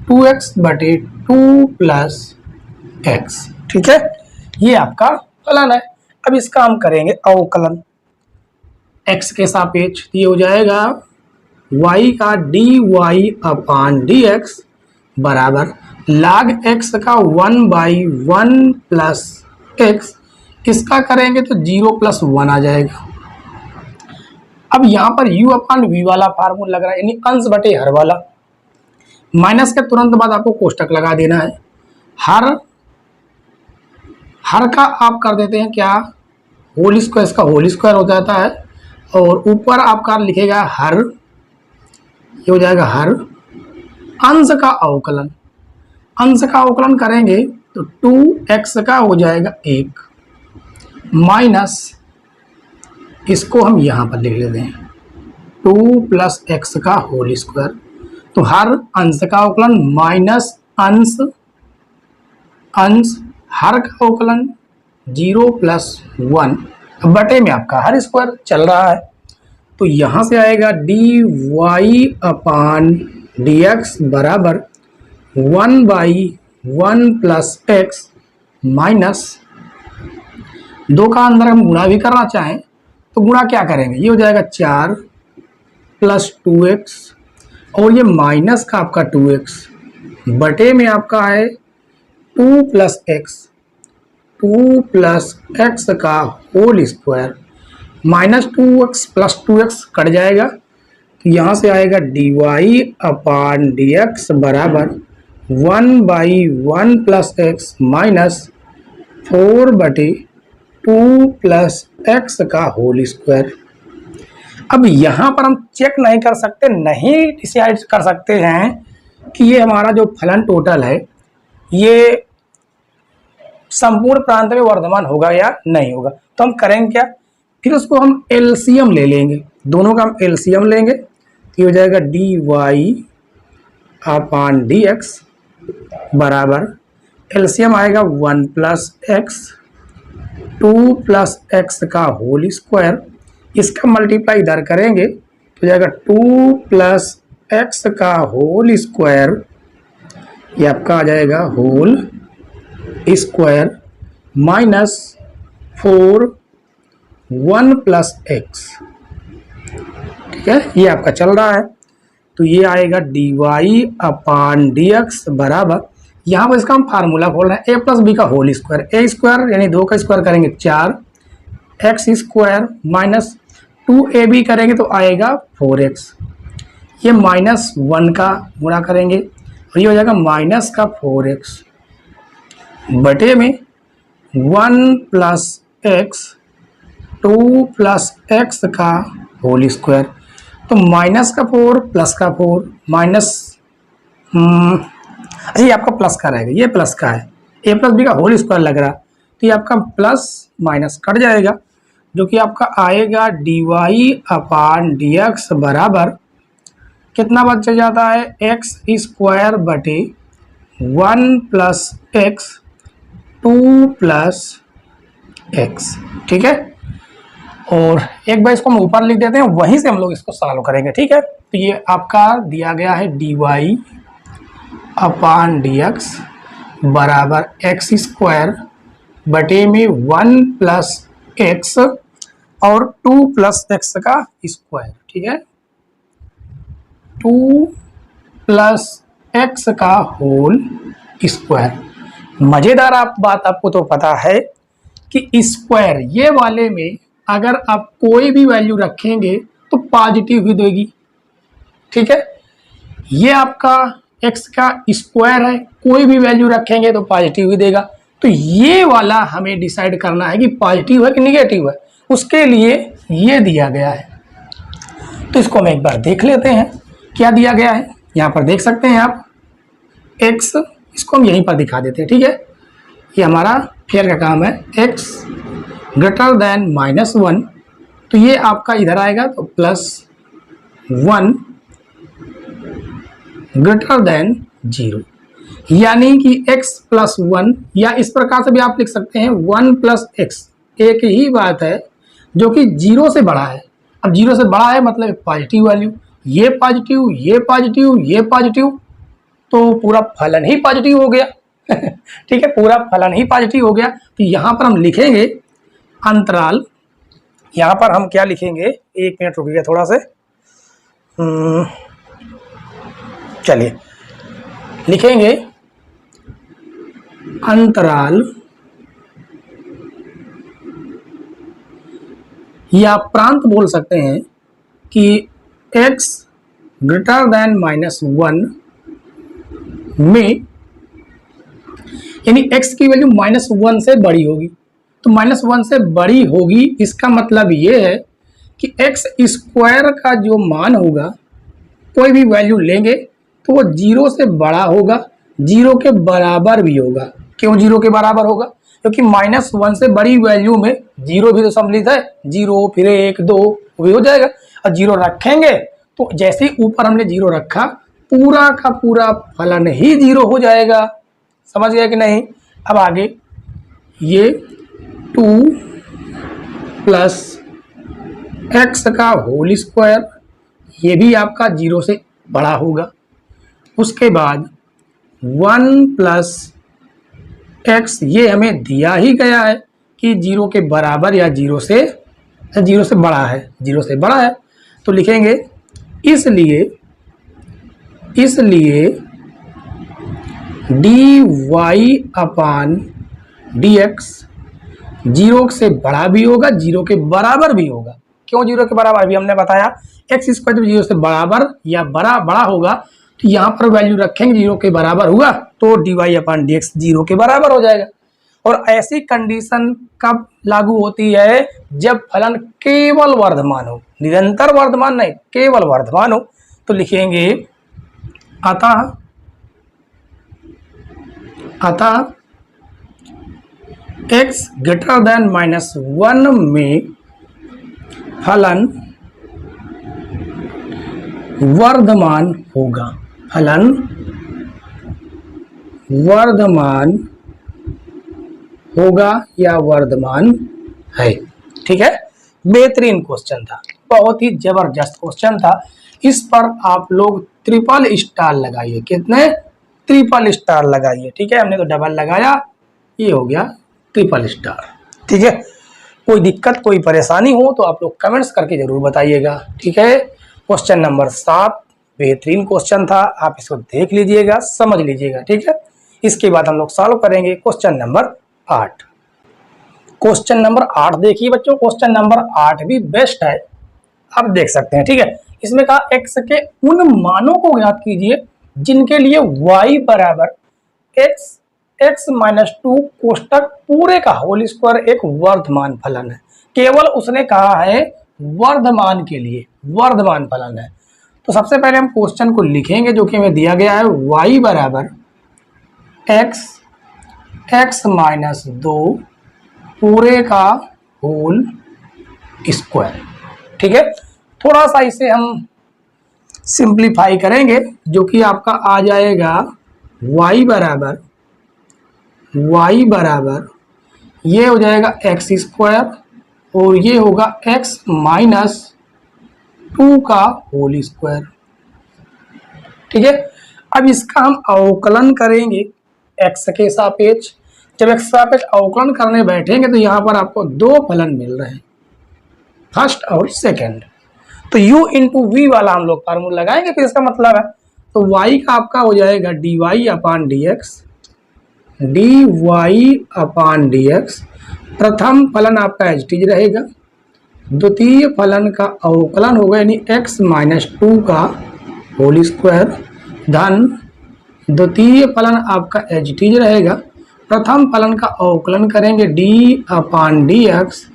2x बटे 2 प्लस एक्स। ठीक है, ये आपका फलन है। अब इसका हम करेंगे अवकलन x के सापेक्ष। ये हो जाएगा y का dy अपान dx बराबर log x का 1/1 प्लस एक्स। इसका करेंगे तो 0 प्लस 1 आ जाएगा। अब यहाँ पर u अपान v वाला फार्मूला लग रहा है, यानी अंश बटे हर वाला। माइनस के तुरंत बाद आपको कोष्टक लगा देना है। हर का आप कर देते हैं क्या, होल स्क्वायर, इसका होल स्क्वायर हो जाता है, और ऊपर आपका लिखेगा हर, ये हो जाएगा हर। अंश का अवकलन, अंश का अवकलन करेंगे तो 2x का हो जाएगा 1 माइनस, इसको हम यहाँ पर लिख लेते हैं 2 प्लस एक्स का होल स्क्वायर। तो हर अंश का अवकलन माइनस अंश, अंश हर का अवकलन 0 प्लस 1 बटे में आपका हर स्क्वायर चल रहा है। तो यहाँ से आएगा dy अपान dx बराबर 1/1 प्लस एक्स माइनस 2 का अंदर हम गुणा भी करना चाहें तो गुणा क्या करेंगे, ये हो जाएगा 4 प्लस 2x, और ये माइनस का आपका 2x बटे में आपका है 2 प्लस एक्स, 2 प्लस एक्स का whole square minus 2x plus 2x cut जाएगा। तो यहाँ से आएगा dy अपान dx बराबर 1/1 प्लस एक्स माइनस 4 बटे 2 प्लस एक्स का होल स्क्वायर। अब यहाँ पर हम चेक नहीं कर सकते, नहीं डिसाइड कर सकते हैं कि ये हमारा जो फलन टोटल है ये संपूर्ण प्रांत में वर्धमान होगा या नहीं होगा। तो हम करेंगे क्या, फिर उसको हम एलसीएम ले लेंगे, दोनों का हम एलसीएम लेंगे। ये हो जाएगा dy अपान dx बराबर एलसीएम आएगा 1 प्लस एक्स, 2 प्लस एक्स का होल स्क्वायर, इसका मल्टीप्लाई इधर करेंगे तो जाएगा 2 प्लस एक्स का होल स्क्वायर, ये आपका आ जाएगा whole square minus 4 1 plus x. ठीक है, ये आपका चल रहा है। तो ये आएगा dy अपान dx बराबर, यहाँ पर इसका हम फार्मूला खोल रहे हैं a प्लस बी का होल स्क्वायर, a स्क्वायर यानी 2 का स्क्वायर करेंगे 4 एक्स स्क्वायर माइनस 2ab करेंगे तो आएगा 4x, ये माइनस 1 का गुणा करेंगे और ये हो जाएगा माइनस का 4x बटे में 1 प्लस एक्स, 2 प्लस एक्स का होल स्क्वायर। तो माइनस का 4 प्लस का 4 माइनस, अच्छा ये आपका प्लस का रहेगा, ये प्लस का है, a प्लस बी का होल स्क्वायर लग रहा, तो ये आपका प्लस माइनस कट जाएगा, जो कि आपका आएगा dy अपान dx बराबर कितना बच जाता है, एक्स स्क्वायर बटे 1 प्लस एक्स 2 प्लस एक्स। ठीक है, और एक बार इसको हम ऊपर लिख देते हैं, वहीं से हम लोग इसको सॉल्व करेंगे। ठीक है, तो ये आपका दिया गया है dy अपान dx बराबर एक्स स्क्वायर बटे में 1 प्लस एक्स और 2 प्लस एक्स का स्क्वायर। ठीक है, 2 प्लस एक्स का होल स्क्वायर। मज़ेदार बात आपको तो पता है कि स्क्वायर ये वाले में अगर आप कोई भी वैल्यू रखेंगे तो पॉजिटिव ही देगी। ठीक है, ये आपका एक्स का स्क्वायर है, कोई भी वैल्यू रखेंगे तो पॉजिटिव ही देगा। तो ये वाला हमें डिसाइड करना है कि पॉजिटिव है कि निगेटिव है, उसके लिए ये दिया गया है। तो इसको हम एक बार देख लेते हैं क्या दिया गया है। यहाँ पर देख सकते हैं आप x, इसको हम यहीं पर दिखा देते हैं। ठीक है, ये हमारा फेयर का काम है, x ग्रेटर देन -1, तो ये आपका इधर आएगा तो +1 ग्रेटर देन 0, यानी कि x प्लस 1, या इस प्रकार से भी आप लिख सकते हैं 1 प्लस एक्स, एक ही बात है जो कि 0 से बड़ा है। अब 0 से बड़ा है मतलब पॉजिटिव वैल्यू, ये पॉजिटिव, ये पॉजिटिव, ये पॉजिटिव, तो पूरा फलन ही पॉजिटिव हो गया। ठीक है, पूरा फलन ही पॉजिटिव हो गया। तो यहाँ पर हम लिखेंगे अंतराल, यहाँ पर हम क्या लिखेंगे, एक मिनट रुकिए थोड़ा से, चलिए लिखेंगे अंतराल या प्रांत बोल सकते हैं कि x ग्रेटर देन -1 में, यानी x की वैल्यू -1 से बड़ी होगी। तो -1 से बड़ी होगी, इसका मतलब ये है कि x स्क्वायर का जो मान होगा, कोई भी वैल्यू लेंगे तो वो 0 से बड़ा होगा, 0 के बराबर भी होगा। क्यों 0 के बराबर होगा? क्योंकि -1 से बड़ी वैल्यू में 0 भी तो सम्मिलित है, 0 फिर 1 2 भी हो जाएगा। और 0 रखेंगे तो जैसे ही ऊपर हमने 0 रखा, पूरा का पूरा फलन ही 0 हो जाएगा। समझ गया कि नहीं? अब आगे ये 2 प्लस एक्स का होल स्क्वायर, ये भी आपका 0 से बड़ा होगा। उसके बाद 1 प्लस एक्स, ये हमें दिया ही गया है कि 0 के बराबर या 0 से बड़ा है, 0 से बड़ा है। तो लिखेंगे इसलिए dy अपान dx 0 से बड़ा भी होगा, 0 के बराबर भी होगा। क्यों 0 के बराबर? भी हमने बताया एक्स स्क्वायर जब 0 से बराबर या बड़ा होगा, तो यहाँ पर वैल्यू रखेंगे 0 के बराबर हुआ तो dy अपान dx 0 के बराबर हो जाएगा। और ऐसी कंडीशन कब लागू होती है? जब फलन केवल वर्धमान हो, निरंतर वर्धमान नहीं, केवल वर्धमान हो। तो लिखेंगे अतः x ग्रेटर देन -1 में फलन वर्धमान होगा, फलन वर्धमान होगा या वर्धमान है। ठीक है, बेहतरीन क्वेश्चन था, बहुत ही जबरदस्त क्वेश्चन था। इस पर आप लोग ट्रिपल स्टार लगाइए। कितने? ट्रिपल स्टार लगाइए। ठीक है, हमने तो डबल लगाया, ये हो गया ट्रिपल स्टार। ठीक है, कोई दिक्कत कोई परेशानी हो तो आप लोग कमेंट्स करके जरूर बताइएगा। ठीक है, क्वेश्चन नंबर 7 बेहतरीन क्वेश्चन था, आप इसको देख लीजिएगा, समझ लीजिएगा। ठीक है, इसके बाद हम लोग सॉल्व करेंगे क्वेश्चन नंबर 8। क्वेश्चन नंबर 8 देखिए बच्चों, क्वेश्चन नंबर 8 भी बेस्ट है, आप देख सकते हैं। ठीक है, इसमें कहा x के उन मानों को ज्ञात कीजिए जिनके लिए y बराबर x -2 कोष्टक पूरे का होल स्क्वायर एक वर्धमान फलन है। केवल उसने कहा है वर्धमान के लिए, वर्धमान फलन है। तो सबसे पहले हम क्वेश्चन को लिखेंगे जो कि हमें दिया गया है, y बराबर x -2 पूरे का होल स्क्वायर। ठीक है, थोड़ा सा इसे हम सिंप्लीफाई करेंगे जो कि आपका आ जाएगा y बराबर ये हो जाएगा एक्स स्क्वायर और ये होगा x -2 का होल स्क्वायर। ठीक है, अब इसका हम अवकलन करेंगे x के सापेक्ष। जब x सापेक्ष अवकलन करने बैठेंगे तो यहाँ पर आपको दो फलन मिल रहे हैं, फर्स्ट और सेकंड। तो u इंटू वी वाला हम लोग फार्मूला लगाएंगे, फिर इसका मतलब है तो y का आपका हो जाएगा dy अपान dx। प्रथम फलन आपका एज टीज रहेगा, द्वितीय फलन का अवकलन होगा यानी x -2 का होल स्क्वायर धन द्वितीय फलन आपका एज टीज रहेगा। प्रथम फलन का अवकलन करेंगे d अपान dx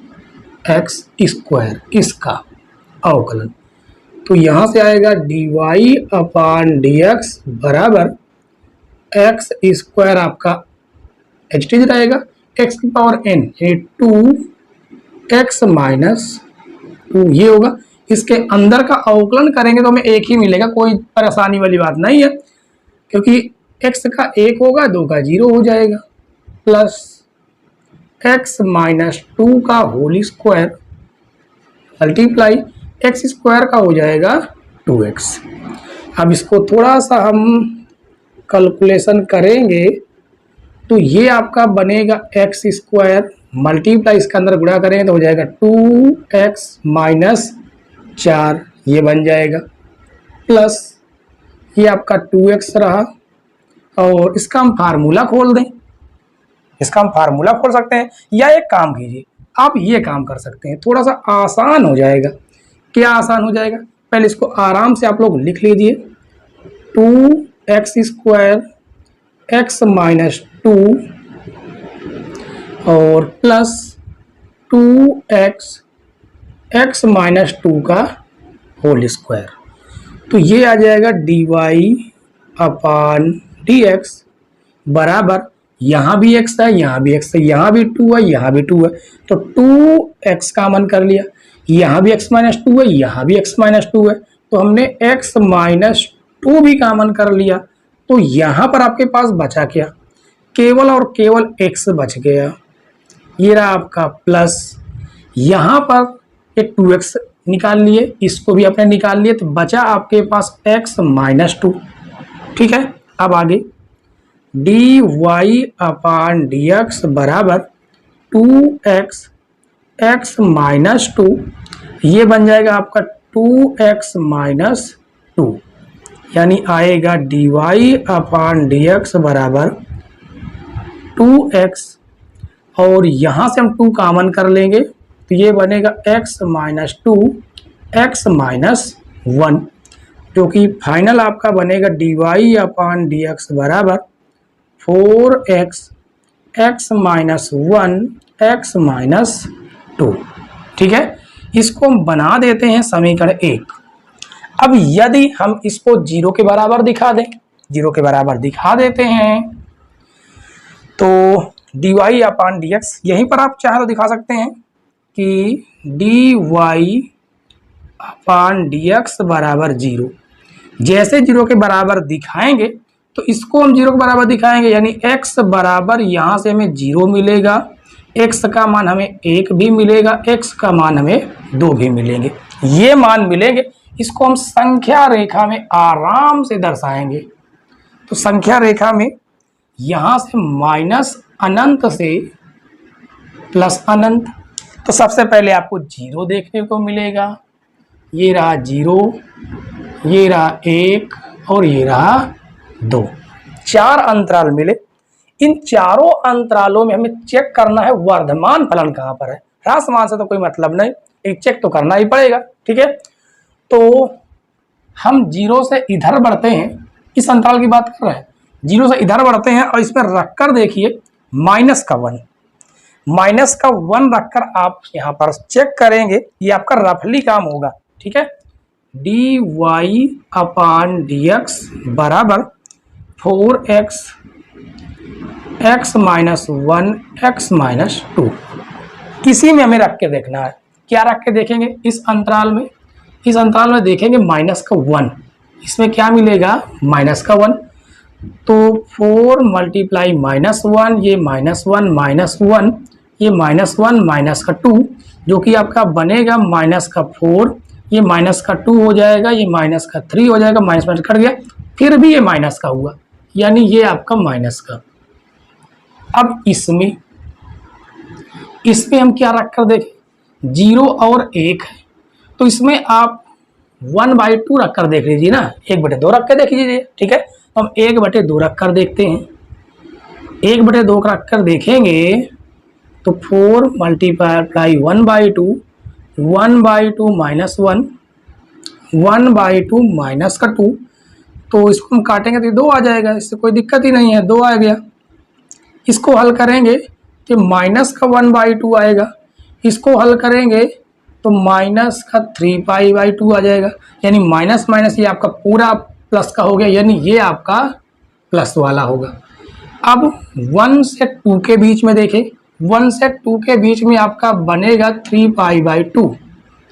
x स्क्वायर, इसका अवकलन। तो यहाँ से आएगा dy अपान dx बराबर x स्क्वायर आपका एच टी रहेगा, x की पावर n ये 2x -2 ये होगा। इसके अंदर का अवकलन करेंगे तो हमें एक ही मिलेगा, कोई परेशानी वाली बात नहीं है, क्योंकि x का 1 होगा, 2 का 0 हो जाएगा, प्लस x -2 का whole square multiply x square का हो जाएगा 2x। अब इसको थोड़ा सा हम कैलकुलेशन करेंगे तो ये आपका बनेगा एक्स स्क्वायर मल्टीप्लाई इसके अंदर गुणा करेंगे तो हो जाएगा 2x माइनस 4, ये बन जाएगा, प्लस ये आपका 2x रहा। और इसका हम फार्मूला खोल दें, इसका हम फार्मूला खोल सकते हैं, या एक काम कीजिए आप ये काम कर सकते हैं, थोड़ा सा आसान हो जाएगा। क्या आसान हो जाएगा, पहले इसको आराम से आप लोग लिख लीजिए, 2x स्क्वायर x माइनस 2 और प्लस 2x x माइनस 2 का होल स्क्वायर। तो ये आ जाएगा dy अपान dx बराबर, यहाँ भी x है, यहाँ भी x है, यहाँ भी 2 है, यहाँ भी 2 है, तो 2x कॉमन कर लिया, यहाँ भी x माइनस 2 है, यहाँ भी x माइनस 2 है, तो हमने x माइनस 2 भी कॉमन कर लिया। तो यहाँ पर आपके पास बचा क्या, केवल और केवल x बच गया, ये रहा आपका प्लस, यहाँ पर एक 2x निकाल लिए, इसको भी आपने निकाल लिए, तो बचा आपके पास x माइनस 2। ठीक है, अब आगे dy अपान dx बराबर 2x x माइनस 2, ये बन जाएगा आपका 2x माइनस 2, यानी आएगा dy अपान dx बराबर 2x, और यहाँ से हम 2 कॉमन कर लेंगे तो ये बनेगा x माइनस 2 x माइनस 1, जो कि फाइनल आपका बनेगा dy अपान dx बराबर 4x x minus 1 x minus 2। ठीक है, इसको हम बना देते हैं समीकरण 1। अब यदि हम इसको 0 के बराबर दिखा दें, 0 के बराबर दिखा देते हैं तो dy अपान dx, यहीं पर आप चाहे तो दिखा सकते हैं कि dy अपान dx बराबर 0। जैसे 0 के बराबर दिखाएंगे तो इसको हम 0 के बराबर दिखाएंगे, यानी x बराबर यहाँ से हमें 0 मिलेगा, x का मान हमें 1 भी मिलेगा, x का मान हमें 2 भी मिलेंगे, ये मान मिलेंगे। इसको हम संख्या रेखा में आराम से दर्शाएंगे। तो संख्या रेखा में यहाँ से माइनस अनंत से प्लस अनंत, तो सबसे पहले आपको 0 देखने को मिलेगा, ये रहा 0, ये रहा 1 और ये रहा 2, 4 अंतराल मिले। इन चारों अंतरालों में हमें चेक करना है वर्धमान फलन कहाँ पर है, ह्रासमान से तो कोई मतलब नहीं, एक चेक तो करना ही पड़ेगा। ठीक है, तो हम 0 से इधर बढ़ते हैं, इस अंतराल की बात कर रहे हैं, 0 से इधर बढ़ते हैं और इसमें रखकर देखिए माइनस का 1, माइनस का 1 रखकर आप यहाँ पर चेक करेंगे, ये आपका रफली काम होगा। ठीक है, dy अपान dx बराबर 4x x minus 1 x minus 2, किसी में हमें रख के देखना है। क्या रख के देखेंगे, इस अंतराल में, इस अंतराल में देखेंगे माइनस का 1, इसमें क्या मिलेगा माइनस का 1, तो 4 मल्टीप्लाई माइनस 1, ये माइनस 1 माइनस 1, ये माइनस 1 माइनस का 2, जो कि आपका बनेगा माइनस का 4, ये माइनस का 2 हो जाएगा, ये माइनस का 3 हो जाएगा, माइनस माइनस कट गया, फिर भी ये माइनस का हुआ, यानी ये आपका माइनस का। अब इसमें हम क्या रख कर देखें, 0 और 1 है, तो इसमें आप 1/2 रख कर देख लीजिए ना, 1/2 रख कर देख लीजिए। ठीक है, तो हम 1/2 रख कर देखते हैं, 1/2 रख कर देखेंगे तो 4 मल्टीप्लाई 1/2, 1/2 माइनस 1, 1/2 माइनस का 2, तो इसको हम काटेंगे तो 2 आ जाएगा, इससे कोई दिक्कत ही नहीं है, 2 आ गया। इसको हल करेंगे तो माइनस का 1/2 आएगा, इसको हल करेंगे तो माइनस का 3π/2 आ जाएगा, यानी माइनस माइनस ये आपका पूरा प्लस का हो गया, यानी ये आपका प्लस वाला होगा। अब 1 से 2 के बीच में देखें, 1 से 2 के बीच में आपका बनेगा 3π/2,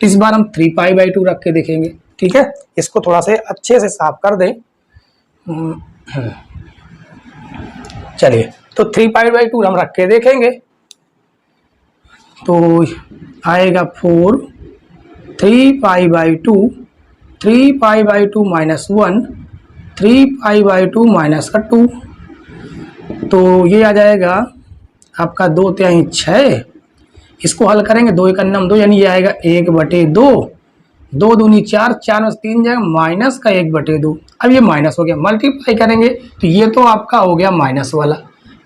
इस बार हम 3π/2 रख के देखेंगे। ठीक है, इसको थोड़ा से अच्छे से साफ कर दें। चलिए, तो 3π/2 हम रख के देखेंगे तो आएगा 4, 3π/2, 3 pi by 2 minus 1, 3 pi by 2 minus का 2, तो ये आ जाएगा आपका 2×6। इसको हल करेंगे, 2 एक अन्नम 2, यानी ये आएगा 1/2, 2 दूनी 4, 4 में 3 जाएगा माइनस का 1/2। अब ये माइनस हो गया, मल्टीप्लाई करेंगे तो ये तो आपका हो गया माइनस वाला,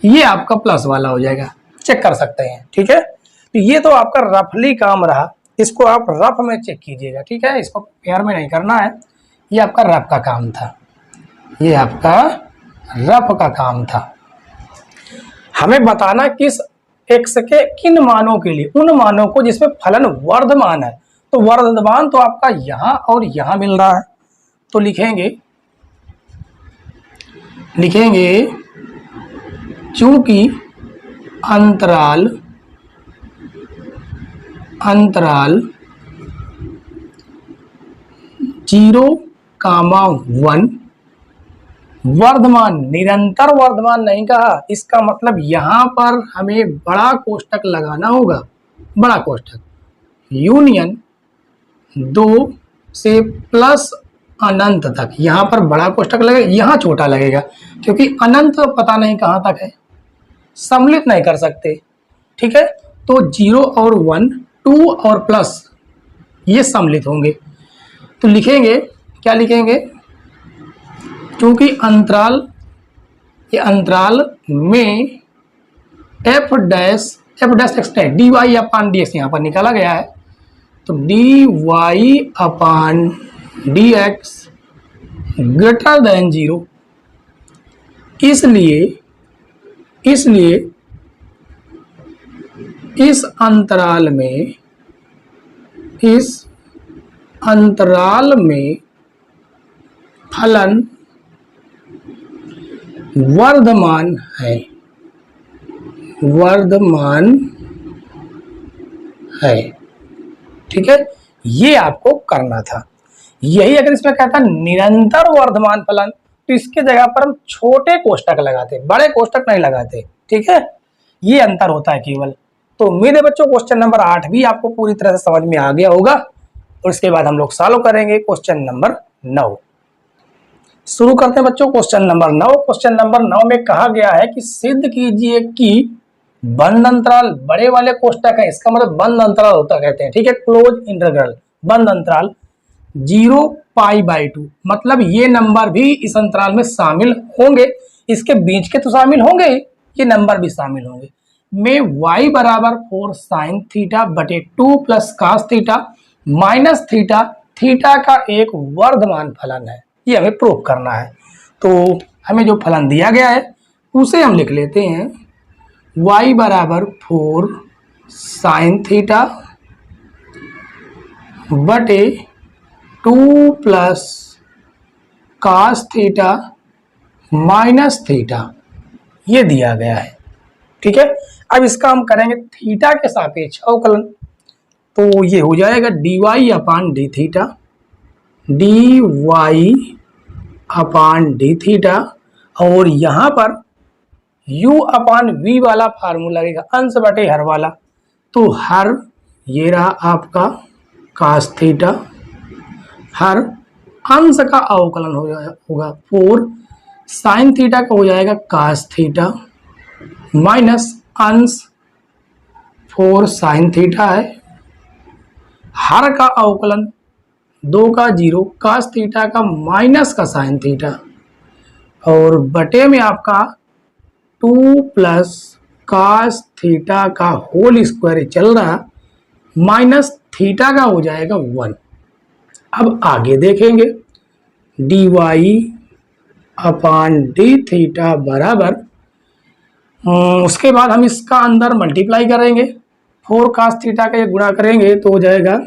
ये आपका प्लस वाला हो जाएगा, चेक कर सकते हैं। ठीक है, तो ये तो आपका रफली काम रहा, इसको आप रफ में चेक कीजिएगा। ठीक है, इसको प्यार में नहीं करना है, ये आपका रफ का काम था, ये आपका रफ का काम था। हमें बताना किस x के किन मानों के लिए, उन मानों को जिसमें फलन वर्धमान है। तो वर्धमान तो आपका यहां और यहां मिल रहा है, तो लिखेंगे चूंकि अंतराल 0,1 वर्धमान, निरंतर वर्धमान नहीं कहा, इसका मतलब यहां पर हमें बड़ा कोष्टक लगाना होगा, बड़ा कोष्टक, यूनियन 2 से प्लस अनंत तक, यहां पर बड़ा कोष्टक लगेगा, यहां छोटा लगेगा, क्योंकि अनंत पता नहीं कहां तक है, सम्मिलित नहीं कर सकते। ठीक है, तो 0 और 1, 2 और प्लस ये सम्मिलित होंगे, तो लिखेंगे, क्या लिखेंगे, क्योंकि अंतराल, ये अंतराल में f dash extend dy upon dx यहाँ पर निकाला गया है, तो dy upon dx greater than 0, इसलिए इस अंतराल में फलन वर्धमान है। ठीक है, ये आपको करना था। यही अगर इसमें कहता निरंतर वर्धमान फलन, तो इसके जगह पर हम छोटे कोष्टक लगाते, बड़े कोष्टक नहीं लगाते। ठीक है, ये अंतर होता है केवल। तो उम्मीद है बच्चों क्वेश्चन नंबर 8 भी आपको पूरी तरह से समझ में आ गया होगा, और इसके बाद हम लोग सॉल्व करेंगे क्वेश्चन नंबर 9। शुरू करते हैं बच्चों क्वेश्चन नंबर 9। क्वेश्चन नंबर 9 में कहा गया है कि सिद्ध कीजिए कि बंद अंतराल बड़े वाले कोष्टक है, इसका मतलब बंद अंतराल होता कहते हैं। ठीक है, क्लोज इंटरवल, बंद अंतराल 0 पाई बाई 2, मतलब ये नंबर भी इस अंतराल में शामिल होंगे, इसके बीच के तो शामिल होंगे, ये नंबर भी शामिल होंगे, में y बराबर 4 साइन थीटा बटे 2 plus cos theta minus theta, theta का एक वर्धमान फलन है, ये हमें प्रूव करना है। तो हमें जो फलन दिया गया है उसे हम लिख लेते हैं, y बराबर 4 साइन थीटा बटे 2 plus cos theta minus theta, ये दिया गया है। ठीक है, अब इसका हम करेंगे थीटा के सापेक्ष अवकलन, तो ये हो जाएगा dy अपान डी थीटा, dy अपान डी थीटा, और यहाँ पर u अपान v वाला फार्मूला लगेगा, अंश बटे हर वाला, तो हर ये रहा आपका कास थीटा, हर अंश का अवकलन होगा 4 साइन थीटा का हो जाएगा कास थीटा माइनस अंश 4 साइन थीटा है, हर का अवकलन 2 का 0 कास थीटा का माइनस का साइन थीटा, और बटे में आपका 2 प्लस कास थीटा का होल स्क्वायर चल रहा, माइनस थीटा का हो जाएगा 1। अब आगे देखेंगे, dy अपान डी थीटा बराबर, उसके बाद हम इसका अंदर मल्टीप्लाई करेंगे, 4 कास थीटा का ये गुणा करेंगे तो हो जाएगा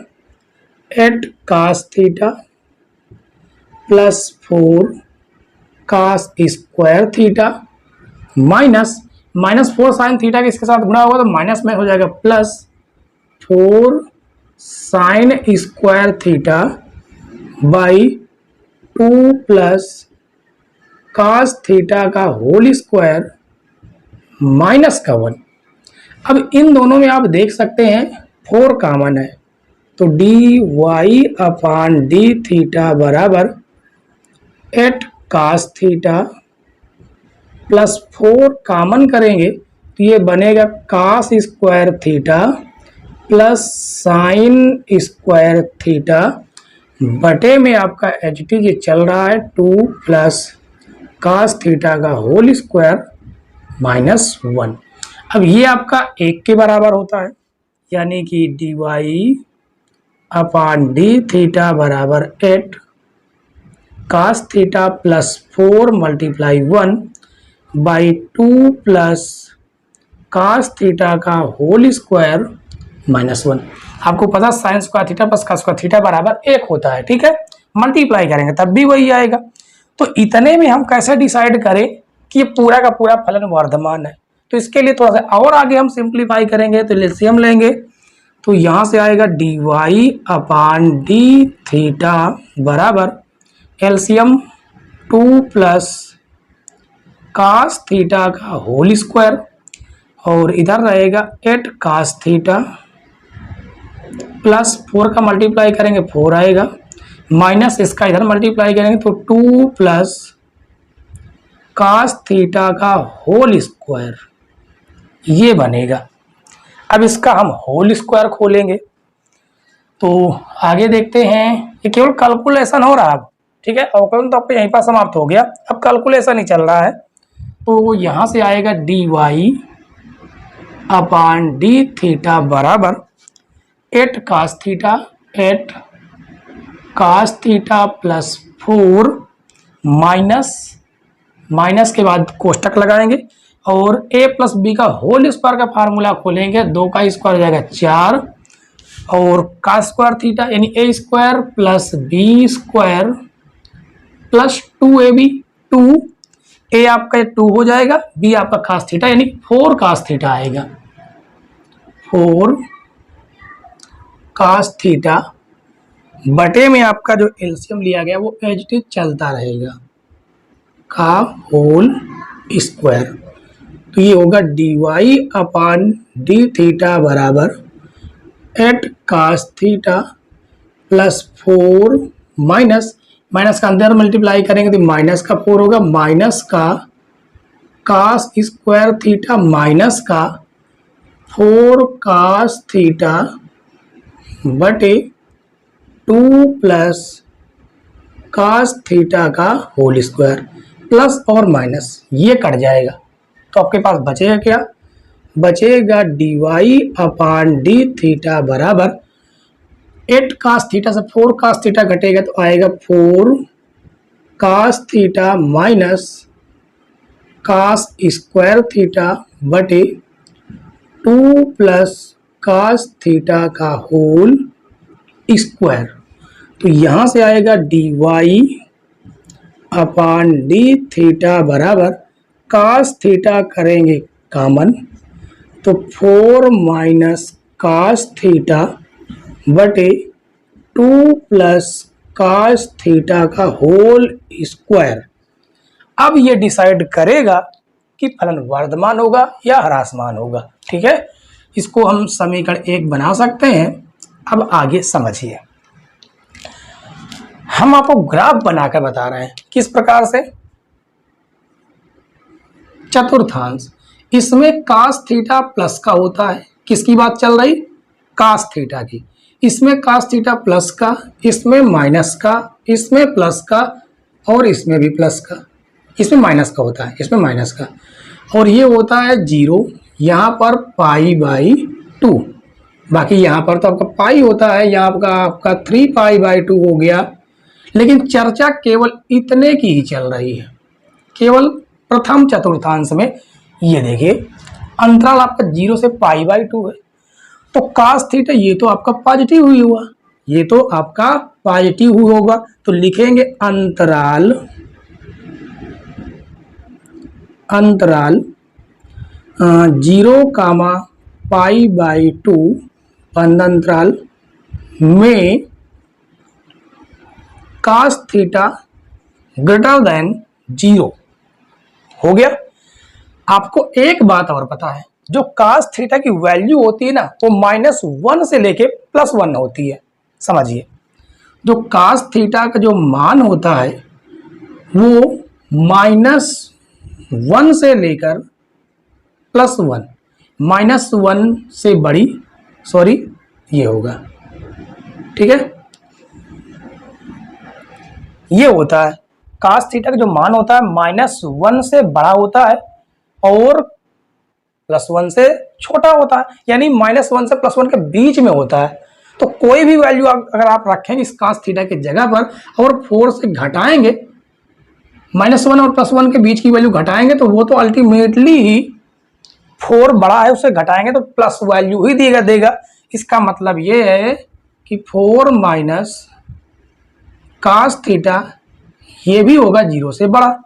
8 cos theta plus 4 cos square theta minus 4 sine theta के इसके साथ गुणा होगा तो माइनस में हो जाएगा plus 4 sine square theta by 2 plus cos theta का होल स्क्वायर माइनस का 1। अब इन दोनों में आप देख सकते हैं 4 कॉमन है, तो D y upon d theta बराबर 8 cos थीटा प्लस 4 कॉमन करेंगे तो ये बनेगा cos square theta plus sign square theta बटे में आपका एच टी ये चल रहा है 2 प्लस cos थीटा का होल स्क्वायर माइनस 1। अब ये आपका 1 के बराबर होता है, यानी कि D y upon d theta बराबर 8 cos theta plus 4 multiply 1 by 2 plus cos theta का होल स्क्वायर माइनस 1। आपको पता sign square theta plus cos square theta बराबर 1 होता है, ठीक है। मल्टीप्लाई करेंगे तब भी वही आएगा। तो इतने में हम कैसे डिसाइड करें कि ये पूरा का पूरा फलन वर्धमान है? तो इसके लिए थोड़ा सा और आगे हम सिंप्लीफाई करेंगे, तो एलसीएम लेंगे। तो यहाँ से आएगा d y upon d theta बराबर एलसीएम 2 प्लस cos थीटा का होल स्क्वायर और इधर रहेगा 8 cos थीटा प्लस 4 का मल्टीप्लाई करेंगे 4 आएगा, माइनस इसका इधर मल्टीप्लाई करेंगे तो 2 प्लस cos थीटा का होल स्क्वायर ये बनेगा। अब इसका हम होल स्क्वायर खोलेंगे तो आगे देखते हैं। ये केवल कैलकुलेशन हो रहा है, ठीक है। अवकलन तो आपको यहीं पर समाप्त हो गया, अब कैलकुलेशन ही चल रहा है। तो यहाँ से आएगा d y upon d theta बराबर 8 cos theta 8 cos theta plus 4 minus के बाद कोष्टक लगाएंगे और a प्लस बी का होल स्क्वायर का फार्मूला खोलेंगे। 2 का स्क्वायर हो जाएगा 4 और cos स्क्वायर थीटा यानी a square plus b square plus 2ab 2 a आपका 2 हो जाएगा, b आपका cos थीटा यानी 4 cos थीटा आएगा। 4 cos थीटा बटे में आपका जो एलसीएम लिया गया वो एज इट इज चलता रहेगा का होल स्क्वायर। तो ये होगा D y upon d theta बराबर 8 cos थीटा प्लस 4 माइनस का अंदर मल्टीप्लाई करेंगे तो माइनस का 4 होगा, माइनस का cos स्क्वायर थीटा माइनस का 4 cos थीटा बटे 2 प्लस cos थीटा का होल स्क्वायर प्लस और माइनस ये कट जाएगा। तो आपके पास बचेगा क्या? बचेगा D y upon d theta बराबर 8 cos थीटा से 4 cos थीटा घटेगा तो आएगा 4 cos theta minus cos square theta बटे 2 प्लस cos थीटा का होल स्क्वायर। तो यहाँ से आएगा d y upon d theta बराबर cos थीटा करेंगे कॉमन तो 4 माइनस cos थीटा बटे 2 प्लस cos थीटा का होल स्क्वायर। अब ये डिसाइड करेगा कि फलन वर्धमान होगा या ह्रासमान होगा, ठीक है। इसको हम समीकरण 1 बना सकते हैं। अब आगे समझिए, हम आपको ग्राफ बनाकर बता रहे हैं किस प्रकार से। चतुर्थांश, इसमें cos थीटा प्लस का होता है, किसकी बात चल रही? cos थीटा की। इसमें cos थीटा प्लस का, इसमें माइनस का, इसमें प्लस का और इसमें भी प्लस का। इसमें माइनस का होता है, इसमें माइनस का, और ये होता है 0। यहाँ पर पाई बाई 2, बाकी यहाँ पर तो आपका पाई होता है, यहाँ आपका 3 पाई बाई 2 हो गया। लेकिन चर्चा केवल इतने की ही चल रही है, केवल प्रथम चतुर्थांश में। ये देखिए अंतराल आपका 0 से पाई बाई 2 है, तो cos थीटा ये तो आपका पॉजिटिव हुई हुआ, ये तो आपका पॉजिटिव हुआ होगा। तो लिखेंगे अंतराल 0 कामा पाई बाई 2 बंद अंतराल में cos थीटा ग्रेटर देन 0 हो गया। आपको एक बात और पता है, जो cos थीटा की वैल्यू होती है ना वो -1 से लेके +1 होती है। समझिए, जो cos थीटा का जो मान होता है वो -1 से लेकर +1, -1 से बड़ी, सॉरी ये होगा, ठीक है, ये होता है cos थीटा का जो मान होता है -1 से बड़ा होता है और +1 से छोटा होता है, यानी -1 से +1 के बीच में होता है। तो कोई भी वैल्यू अगर आप रखेंगे इस cos थीटा की जगह पर और 4 से घटाएंगे, -1 और +1 के बीच की वैल्यू घटाएंगे तो वो तो अल्टीमेटली ही 4 बड़ा है, उससे घटाएंगे तो प्लस वैल्यू ही देगा। इसका मतलब ये है कि 4 माइनस cos थीटा ये भी होगा 0 से बड़ा,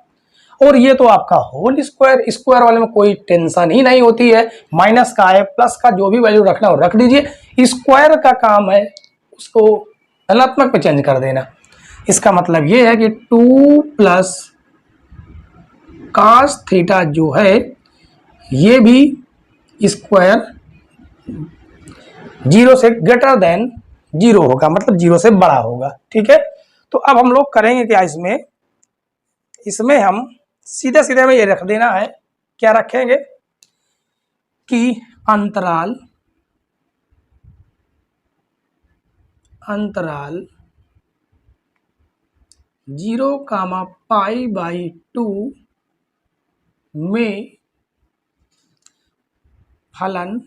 और ये तो आपका होल स्क्वायर, स्क्वायर वाले में कोई टेंशन ही नहीं होती है, माइनस का है प्लस का जो भी वैल्यू रखना हो रख दीजिए, स्क्वायर का काम है उसको धनात्मक में चेंज कर देना। इसका मतलब ये है कि 2 प्लस cos थीटा जो है ये भी स्क्वायर 0 से ग्रेटर देन 0 होगा, मतलब 0 से बड़ा होगा, ठीक है। तो अब हम लोग करेंगे क्या, इसमें हम सीधे सीधे में ये रख देना है, क्या रखेंगे कि अंतराल 0, π/2 में फलन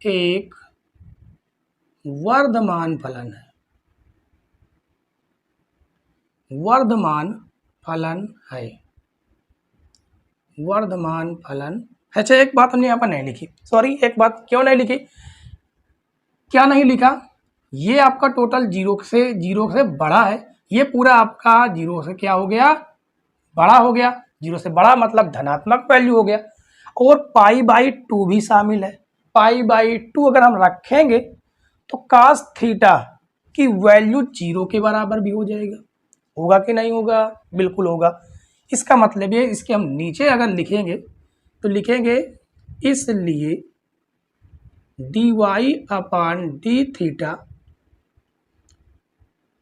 एक वर्धमान फलन है, वर्धमान फलन है, वर्धमान फलन। अच्छा, एक बात हमने यहाँ पर नहीं लिखी, सॉरी, एक बात क्यों नहीं लिखी, क्या नहीं लिखा, ये आपका टोटल 0 से बड़ा है, ये पूरा आपका 0 से क्या हो गया, बड़ा हो गया, 0 से बड़ा मतलब धनात्मक वैल्यू हो गया, और π/2 भी शामिल है। π/2 अगर हम रखेंगे तो cos थीटा की वैल्यू 0 के बराबर भी हो जाएगा, होगा कि नहीं होगा, बिल्कुल होगा। इसका मतलब ये, इसके हम नीचे अगर लिखेंगे तो लिखेंगे इसलिए dy/d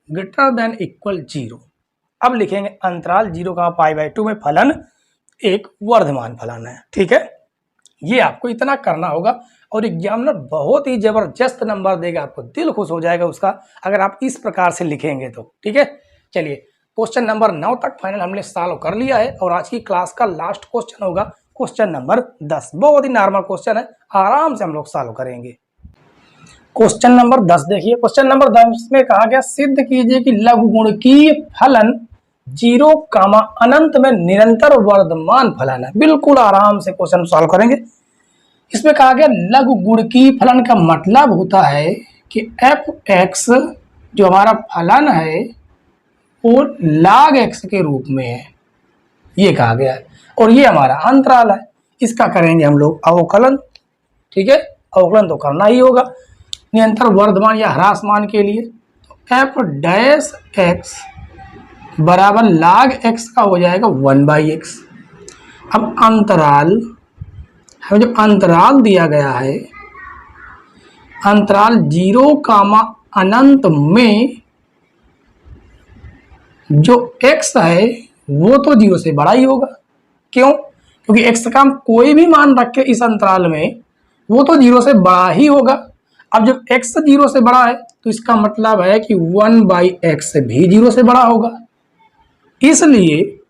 ग्रेटर देन इक्वल 0। अब लिखेंगे अंतराल 0, π/2 में फलन एक वर्धमान फलन है, ठीक है। ये आपको इतना करना होगा और एग्जामिनर बहुत ही जबरदस्त नंबर देगा, आपको दिल खुश हो जाएगा उसका अगर आप इस प्रकार से लिखेंगे तो, ठीक है। चलिए, क्वेश्चन नंबर 9 तक फाइनल हमने सॉल्व कर लिया है और आज की क्लास का लास्ट क्वेश्चन होगा क्वेश्चन नंबर 10। बहुत ही नॉर्मल क्वेश्चन है, आराम से हम लोग सॉल्व करेंगे। क्वेश्चन नंबर 10 देखिए, क्वेश्चन नंबर 10 में कहा गया सिद्ध कीजिए कि लघुगुणकीय फलन 0, अनंत में निरंतर वर्धमान फलन है। बिल्कुल आराम से क्वेश्चन सॉल्व करेंगे। इसमें कहा गया लघुगुणकीय फलन का मतलब होता है कि f(x) जो हमारा फलन है वो log x के रूप में है, ये कहा गया है, और ये हमारा अंतराल है। इसका करेंगे हम लोग अवकलन, ठीक है, अवकलन तो करना ही होगा निरंतर वर्धमान या ह्रासमान के लिए। तो f'(x) बराबर log x का हो जाएगा 1/x। अब अंतराल, हमें जो अंतराल दिया गया है, अंतराल 0, अनंत में जो x है वो तो 0 से बड़ा ही होगा। क्यों? क्योंकि x का हम कोई भी मान रख के इस अंतराल में वो तो 0 से बड़ा ही होगा। अब जब x 0 से बड़ा है तो इसका मतलब है कि 1/x भी 0 से बड़ा होगा। इसलिए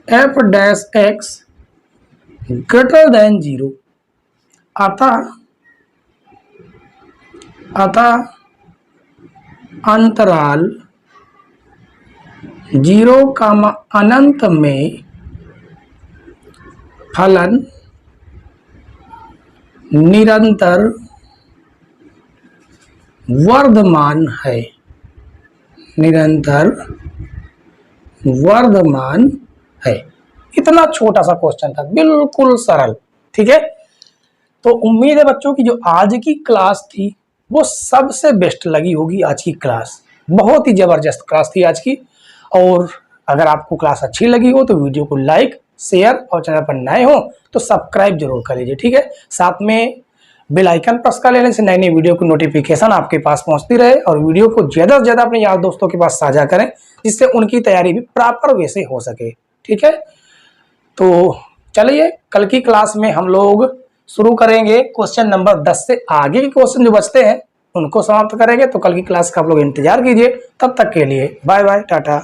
f'(x) ग्रेटर देन 0, अतः अंतराल 0, अनंत में फलन निरंतर वर्धमान है, निरंतर वर्धमान है। इतना छोटा सा क्वेश्चन था, बिल्कुल सरल, ठीक है। तो उम्मीद है बच्चों की जो आज की क्लास थी वो सबसे बेस्ट लगी होगी। आज की क्लास बहुत ही जबरदस्त क्लास थी आज की, और अगर आपको क्लास अच्छी लगी हो तो वीडियो को लाइक शेयर और चैनल पर नए हो तो सब्सक्राइब जरूर कर लीजिए, ठीक है। साथ में बेल आइकन प्रेस कर लेने से नई नई वीडियो की नोटिफिकेशन आपके पास पहुंचती रहे और वीडियो को ज़्यादा से ज़्यादा अपने यार दोस्तों के पास साझा करें, जिससे उनकी तैयारी भी प्रॉपर वे से हो सके, ठीक है। तो चलिए कल की क्लास में हम लोग शुरू करेंगे क्वेश्चन नंबर 10 से आगे के क्वेश्चन जो बचते हैं उनको समाप्त करेंगे। तो कल की क्लास का आप लोग इंतजार कीजिए। तब तक के लिए बाय बाय, टाटा।